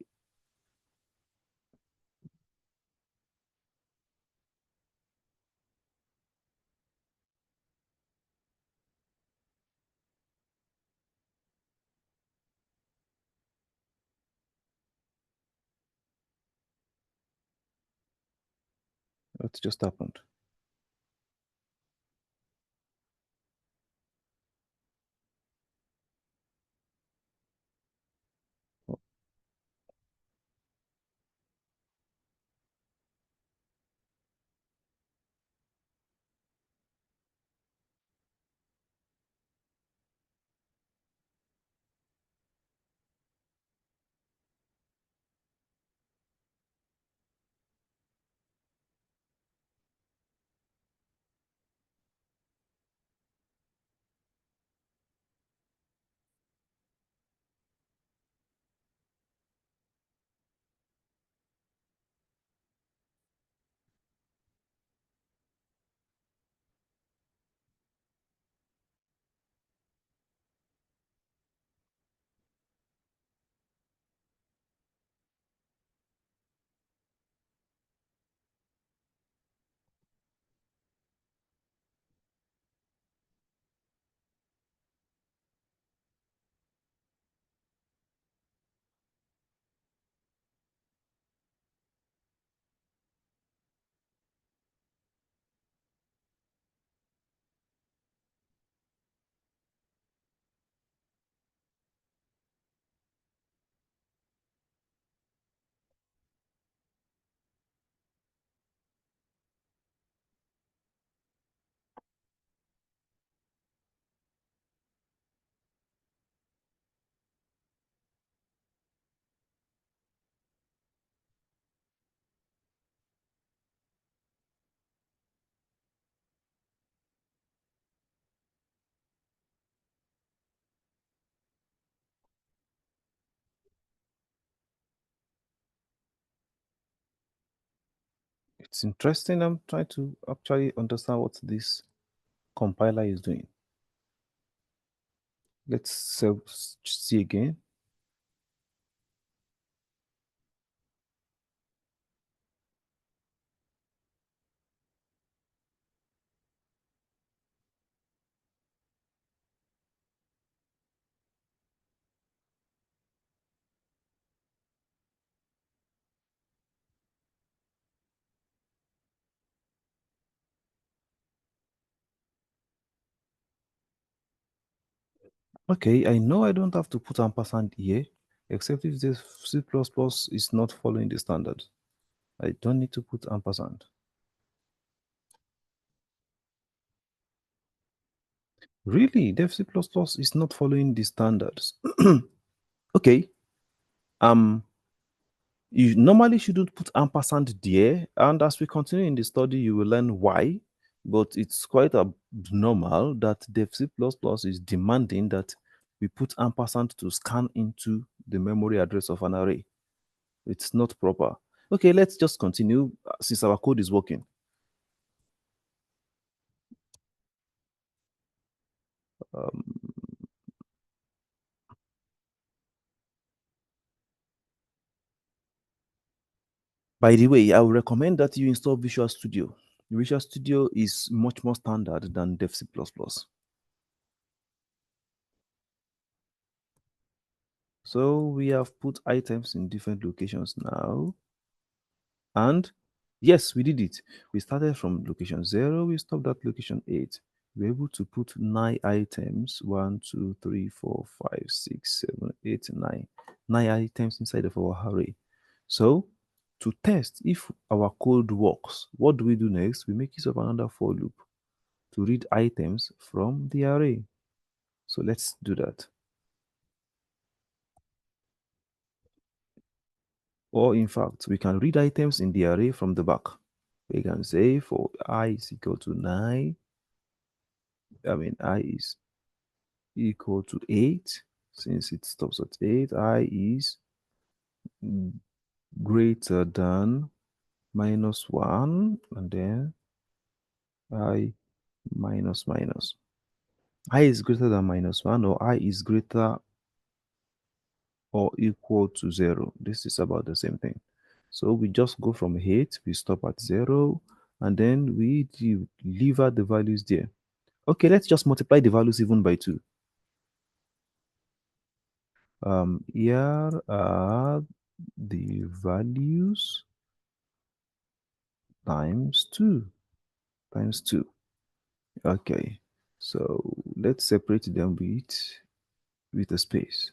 What just happened? It's interesting. I'm trying to actually understand what this compiler is doing. Let's see again. Okay, I know I don't have to put ampersand here, except if the C++ is not following the standard. I don't need to put ampersand. Really, Dev C++ is not following the standards. Okay. Um, You normally shouldn't put ampersand there, and as we continue in the study, you will learn why. But it's quite abnormal that Dev C++ is demanding that we put ampersand to scan into the memory address of an array. It's not proper. Okay, let's just continue since our code is working. Um, by the way, I would recommend that you install Visual Studio. Visual Studio is much more standard than Dev C++. So we have put items in different locations now. And yes, we did it. We started from location 0, we stopped at location 8. We were able to put 9 items 1, 2, 3, 4, 5, 6, 7, 8, 9. 9 items inside of our array. So to test if our code works, what do we do next? We make use of another for loop to read items from the array. So let's do that. Or in fact, we can read items in the array from the back. We can say for I is equal to 9, I is equal to 8. Since it stops at 8, I is greater than minus 1, and then I minus minus. I is greater than minus 1, or I is greater or equal to 0. This is about the same thing. So we just go from 8, we stop at 0, and then we deliver the values there. Okay, let's just multiply the values even by 2. Here are the values times 2 times 2. Okay, so let's separate them with a space.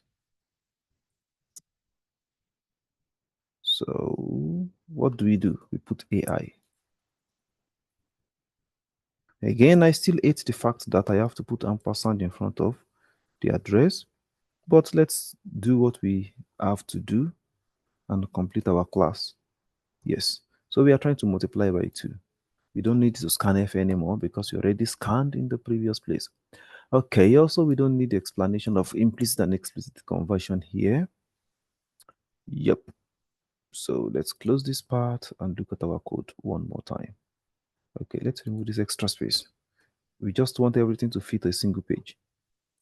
So what do? We put AI. Again, I still hate the fact that I have to put ampersand in front of the address, but let's do what we have to do and complete our class. Yes, so we are trying to multiply by 2. We don't need to scan F anymore because we already scanned in the previous place. Okay, also we don't need the explanation of implicit and explicit conversion here. Yep. So let's close this part and look at our code one more time. Okay, let's remove this extra space. We just want everything to fit a single page,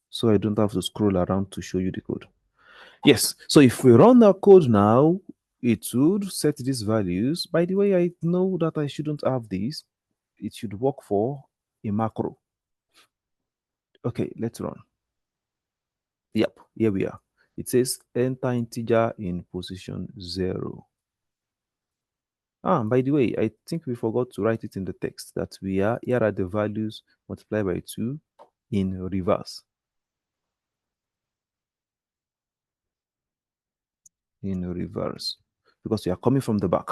so I don't have to scroll around to show you the code. Yes, so if we run our code now, it would set these values. By the way, I know that I shouldn't have these. It should work for a macro. Okay, let's run. Yep, here we are. It says enter integer in position 0. By the way, I think we forgot to write it in the text that here are the values multiplied by 2 in reverse. In reverse, because we are coming from the back.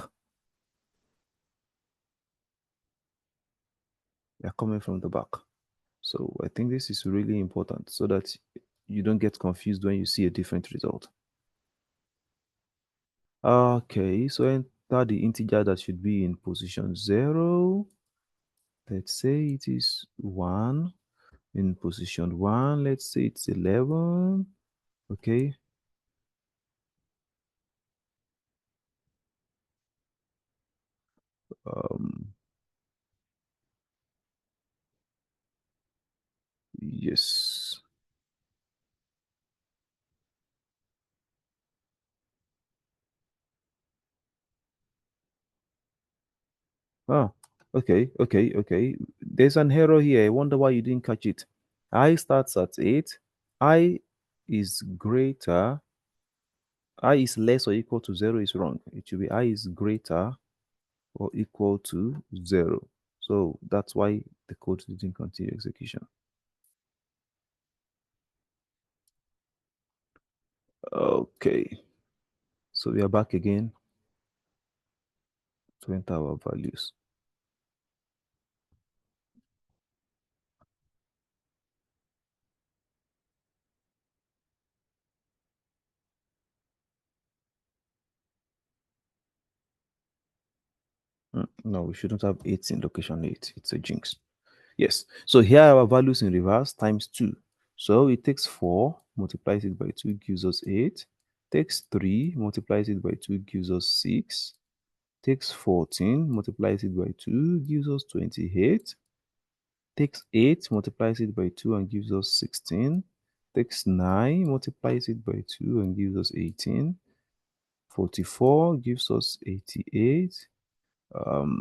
We are coming from the back. So I think this is really important so that you don't get confused when you see a different result. Okay, so enter the integer that should be in position 0. Let's say it is 1. In position 1, let's say it's 11. Okay. Um, yes. Ah, okay. There's an error here. I wonder why you didn't catch it. I starts at 8. I is greater. I is less or equal to 0 is wrong. It should be I is greater or equal to 0. So that's why the code didn't continue execution. Okay. So we are back again to enter our values. No, we shouldn't have 8 in location 8. It's a jinx. Yes. So here are our values in reverse times 2. So it takes 4, multiplies it by 2, gives us 8. Takes 3, multiplies it by 2, gives us 6. Takes 14, multiplies it by 2, gives us 28. Takes 8, multiplies it by 2 and gives us 16. Takes 9, multiplies it by 2 and gives us 18. 44 gives us 88.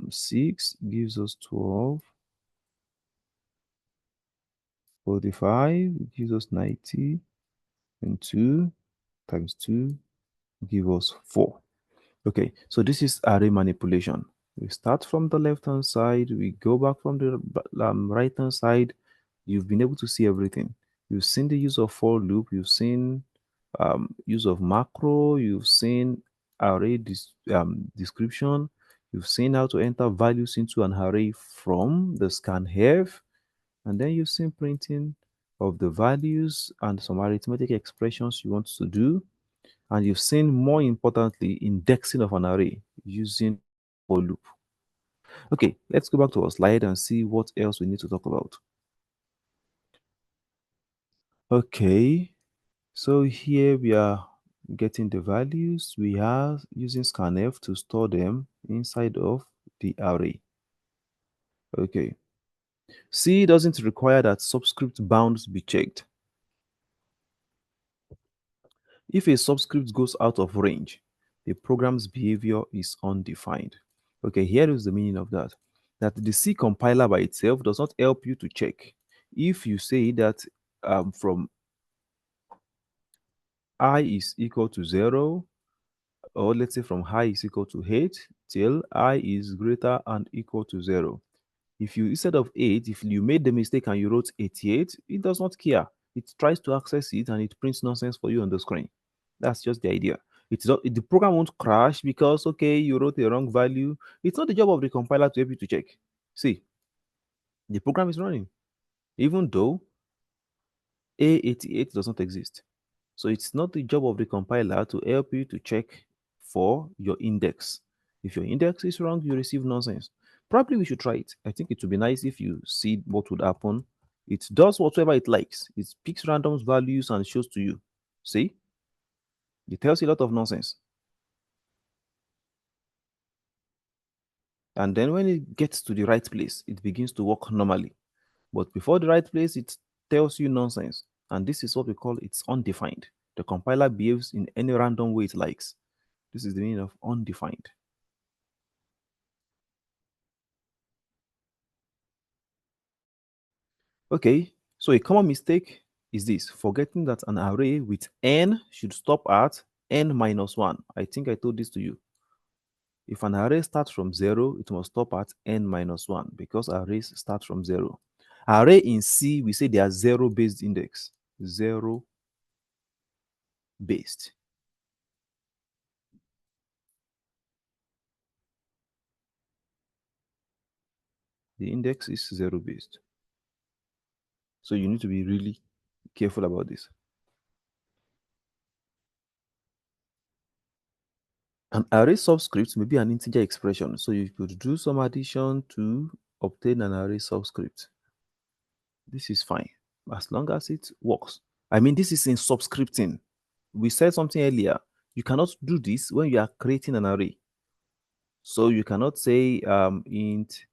6 gives us 12. 45 gives us 90. And 2 times 2 give us 4. Okay, so this is array manipulation. We start from the left hand side, we go back from the right hand side. You've been able to see everything. You've seen the use of for loop, you've seen use of macro, you've seen array description, you've seen how to enter values into an array from the scanf, and then you've seen printing of the values and some arithmetic expressions you want to do. And you've seen, more importantly, indexing of an array using for loop. Okay, let's go back to our slide and see what else we need to talk about. Okay, so here we are getting the values. We are using scanf to store them inside of the array. Okay, C doesn't require that subscript bounds be checked. If a subscript goes out of range, the program's behavior is undefined. Okay, here is the meaning of that. That the C compiler by itself does not help you to check. If you say that from I is equal to 0, or let's say from I is equal to 8 till I is greater and equal to 0. If you, instead of 8, if you made the mistake and you wrote 88, it does not care. It tries to access it and it prints nonsense for you on the screen. That's just the idea. It's not, the program won't crash because, okay, you wrote the wrong value. It's not the job of the compiler to help you to check. See, the program is running, even though A88 does not exist. So it's not the job of the compiler to help you to check for your index. If your index is wrong, you receive nonsense. Probably we should try it. I think it would be nice if you see what would happen. It does whatever it likes. It picks random values and shows to you. See? It tells you a lot of nonsense. And then when it gets to the right place, it begins to work normally. But before the right place, it tells you nonsense. And this is what we call it's undefined. The compiler behaves in any random way it likes. This is the meaning of undefined. Okay, so a common mistake is this, forgetting that an array with n should stop at n minus 1. I think I told this to you. If an array starts from 0, it must stop at n minus 1 because arrays start from 0. Array in C, we say they are 0-based index. 0-based. The index is 0-based. So you need to be really careful about this. An array subscript may be an integer expression. So you could do some addition to obtain an array subscript. This is fine as long as it works. I mean, this is in subscripting. We said something earlier. You cannot do this when you are creating an array. So you cannot say int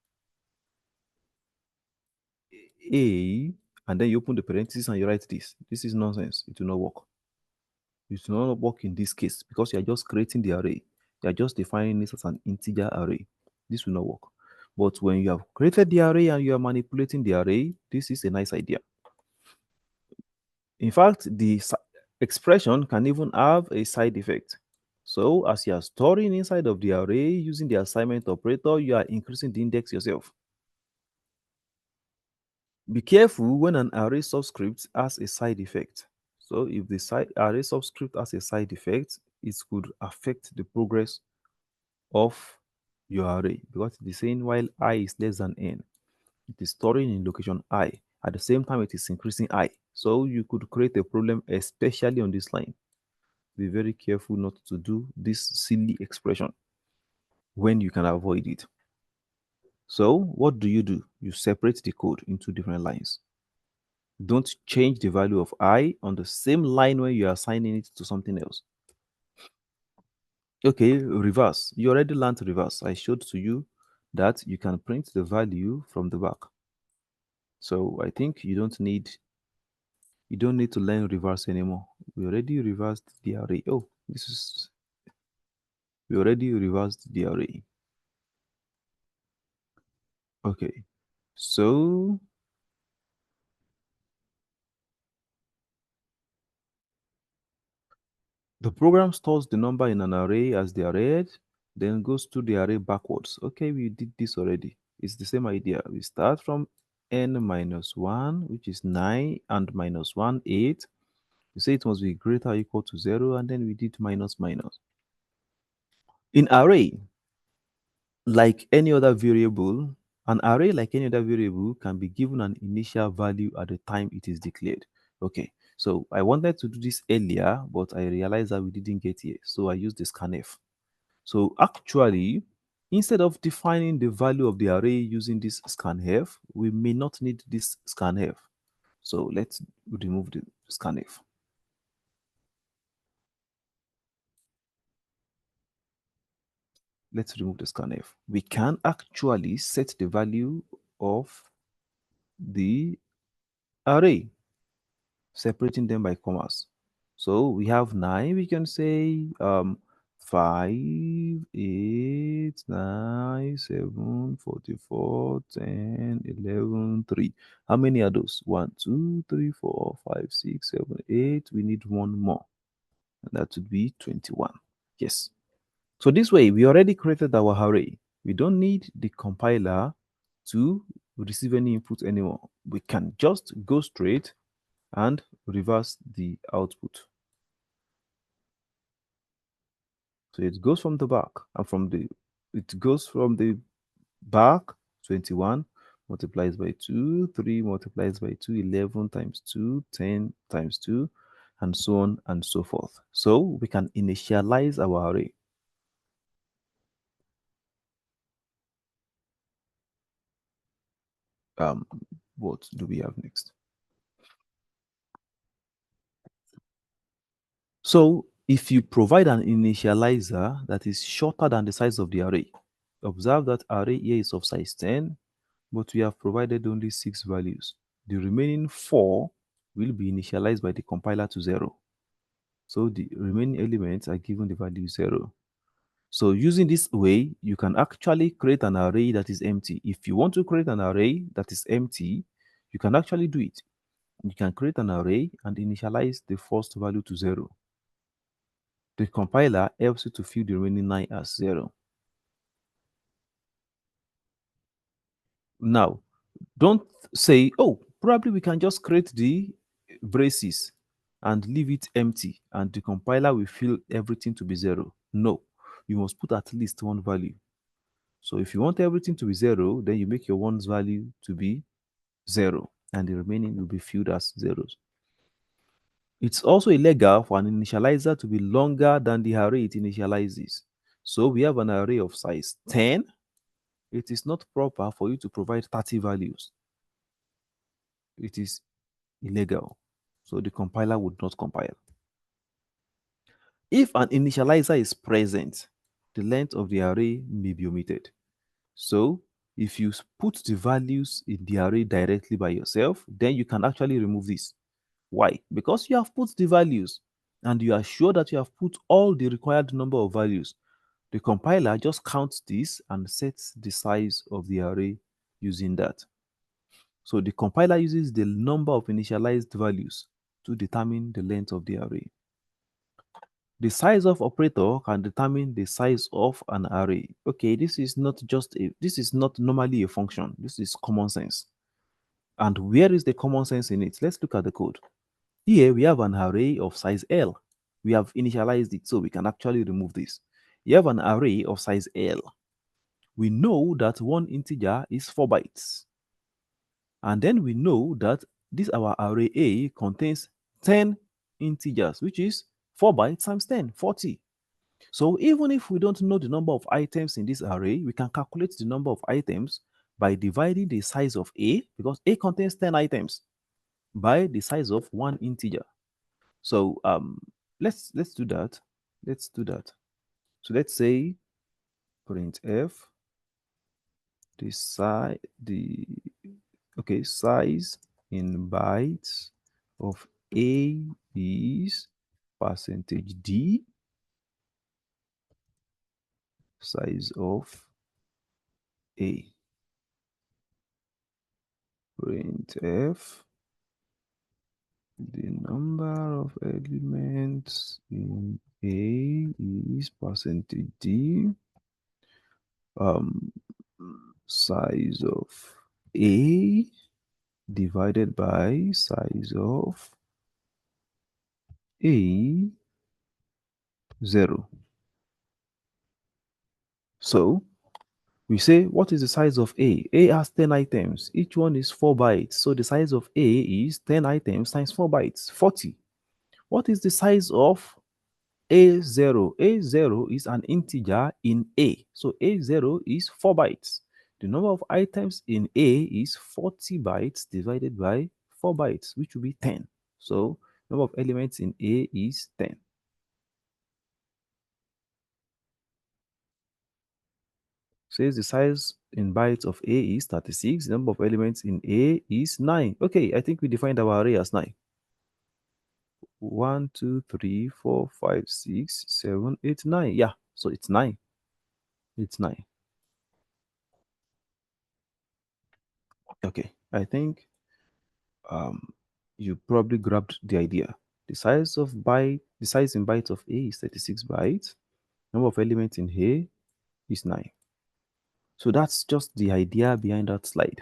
a and then you open the parentheses and you write this. This is nonsense. It will not work. It will not work in this case because you are just creating the array. You are just defining this as an integer array. This will not work. But when you have created the array and you are manipulating the array, this is a nice idea. In fact, the expression can even have a side effect. So as you are storing inside of the array using the assignment operator, you are increasing the index yourself. Be careful when an array subscript has a side effect. So if the array subscript has a side effect, it could affect the progress of your array because it is saying while I is less than n, it is storing in location I. At the same time, it is increasing I. So you could create a problem, especially on this line. Be very careful not to do this silly expression when you can avoid it. So what do? You separate the code into different lines. Don't change the value of I on the same line when you are assigning it to something else. Okay, reverse. You already learned reverse. I showed to you that you can print the value from the back. So I think you don't need to learn reverse anymore. We already reversed the array. Oh, we already reversed the array. Okay. So the program stores the number in an array as the array, then goes to the array backwards. Okay, we did this already. It's the same idea. We start from n minus 1, which is 9, and minus 1, 8. We say it must be greater or equal to 0, and then we did minus minus. In array, like any other variable, an array like any other variable can be given an initial value at the time it is declared. Okay, so I wanted to do this earlier, but I realized that we didn't get here. So I used the scanf. So actually, instead of defining the value of the array using this scanf, we may not need this scanf. So let's remove the scanf. Let's remove the scanf. We can actually set the value of the array, separating them by commas. So we have 9, we can say 5, 8, 9, 7, 44, 10, 11, 3. How many are those? 1, 2, 3, 4, 5, 6, 7, 8. We need one more. And that would be 21. Yes. So this way, we already created our array. We don't need the compiler to receive any input anymore. We can just go straight and reverse the output. So it goes from the back and it goes from the back 21 multiplies by 2, 3 multiplies by 2, 11 times 2, 10 times 2, and so on and so forth. So we can initialize our array. Um, what do we have next? So if you provide an initializer that is shorter than the size of the array, observe that array here is of size 10, but we have provided only 6 values. The remaining 4 will be initialized by the compiler to 0. So the remaining elements are given the value 0. So using this way, you can actually create an array that is empty. If you want to create an array that is empty, you can actually do it. You can create an array and initialize the first value to 0. The compiler helps you to fill the remaining 9 as 0. Now, don't say, oh, probably we can just create the braces and leave it empty and the compiler will fill everything to be 0. No, you must put at least one value. So if you want everything to be 0, then you make your one's value to be 0 and the remaining will be filled as zeros. It's also illegal for an initializer to be longer than the array it initializes. So we have an array of size 10. It is not proper for you to provide 30 values. It is illegal. So the compiler would not compile. If an initializer is present, the length of the array may be omitted. So if you put the values in the array directly by yourself, then you can actually remove this. Why? Because you have put the values and you are sure that you have put all the required number of values. The compiler just counts this and sets the size of the array using that. So the compiler uses the number of initialized values to determine the length of the array. The size of operator can determine the size of an array. Okay, this is not normally a function. This is common sense. And where is the common sense in it? Let's look at the code. Here we have an array of size L. We have initialized it, so we can actually remove this. You have an array of size L. We know that one integer is 4 bytes. And then we know that this our array A contains 10 integers, which is 4 bytes times 10, 40. So even if we don't know the number of items in this array, we can calculate the number of items by dividing the size of A, because A contains 10 items, by the size of one integer. So let's do that. Let's do that. So let's say printf the size the okay size in bytes of A is percentage %d, size of A. Printf the number of elements in A is percentage %d, um, size of A divided by size of A 0. So we say, what is the size of A? A has 10 items. Each one is 4 bytes. So the size of A is 10 items times 4 bytes, 40. What is the size of A0? A0 is an integer in A. So A0 is 4 bytes. The number of items in A is 40 bytes divided by 4 bytes, which will be 10. So number of elements in A is 10. Says the size in bytes of A is 36. The number of elements in A is 9. Okay, I think we defined our array as 9. 1, 2, 3, 4, 5, 6, 7, 8, 9. Yeah, so it's 9. It's 9. Okay, I think um, you probably grabbed the idea. The size in bytes of A is 36 bytes. Number of elements in A is 9. So that's just the idea behind that slide.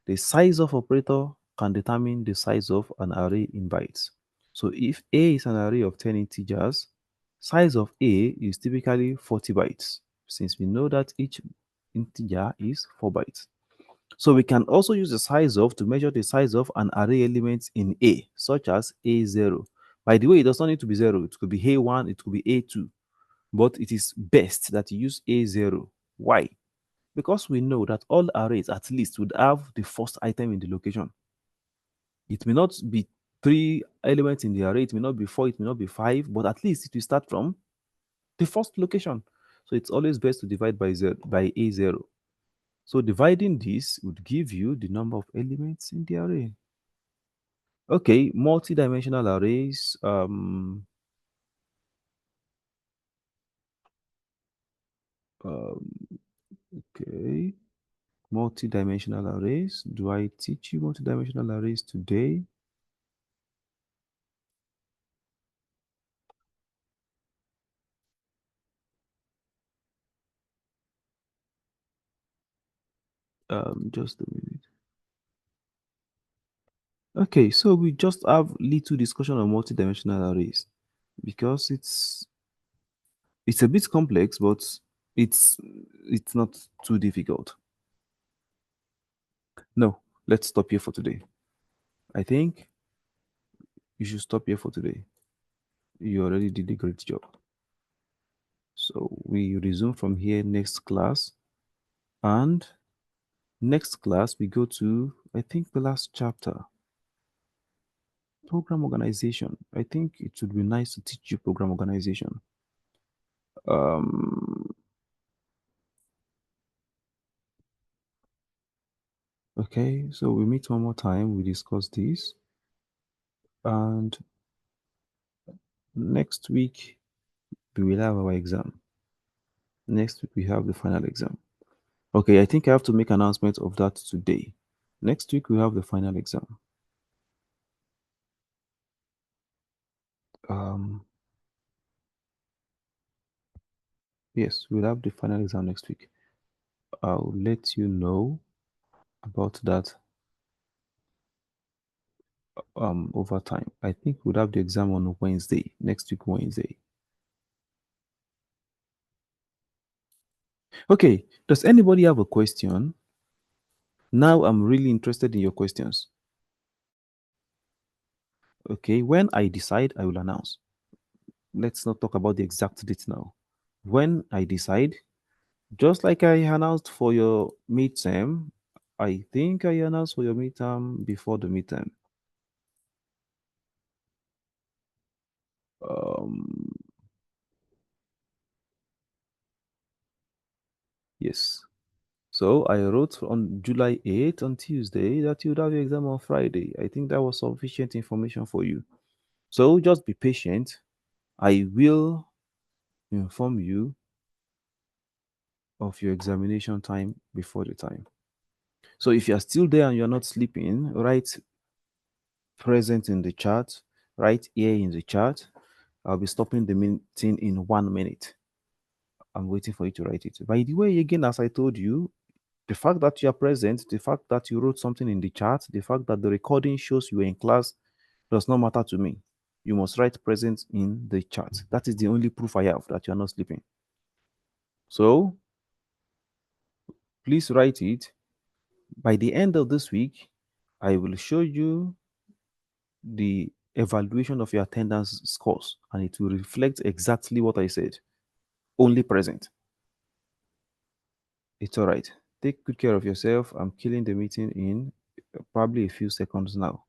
The size of operator can determine the size of an array in bytes. So if A is an array of 10 integers, size of A is typically 40 bytes, since we know that each integer is 4 bytes. So we can also use the size of to measure the size of an array element in A, such as A0. By the way, it does not need to be 0. It could be A1, it could be A2, but it is best that you use A0. Why? Because we know that all arrays at least would have the first item in the location. It may not be 3 elements in the array, it may not be 4, it may not be 5, but at least it will start from the first location. So it's always best to divide by A0. So dividing this would give you the number of elements in the array. Okay, multi-dimensional arrays. Okay, multi-dimensional arrays. Do I teach you multi-dimensional arrays today? Just a minute. Okay, so we just have little discussion on multi-dimensional arrays because it's a bit complex, but it's it's not too difficult. No, let's stop here for today. I think you should stop here for today. You already did a great job. So we resume from here next class, and next class we go to, I think, the last chapter, program organization. I think it would be nice to teach you program organization. Um, okay, so we meet one more time, we discuss this, and next week we will have our exam. Next week we have the final exam. Okay, I think I have to make announcement of that today. Next week we have the final exam. Um, yes, we'll have the final exam next week. I'll let you know about that over time. I think we'll have the exam on Wednesday, next week, Wednesday. Okay, does anybody have a question? Now I'm really interested in your questions. Okay, when I decide, I will announce. Let's not talk about the exact date now. When I decide, just like I announced for your midterm, I think I announced for your midterm before the midterm. Um, yes. So I wrote on July 8th on Tuesday that you would have your exam on Friday. I think that was sufficient information for you. So just be patient. I will inform you of your examination time before the time. So if you're still there and you're not sleeping, write present in the chat, write here in the chat. I'll be stopping the meeting in 1 minute. I'm waiting for you to write it. By the way, again, as I told you, the fact that you are present, the fact that you wrote something in the chat, the fact that the recording shows you were in class does not matter to me. You must write present in the chat. That is the only proof I have that you are not sleeping. So please write it. By the end of this week, I will show you the evaluation of your attendance scores and it will reflect exactly what I said. Only present. It's all right. Take good care of yourself. I'm killing the meeting in probably a few seconds now.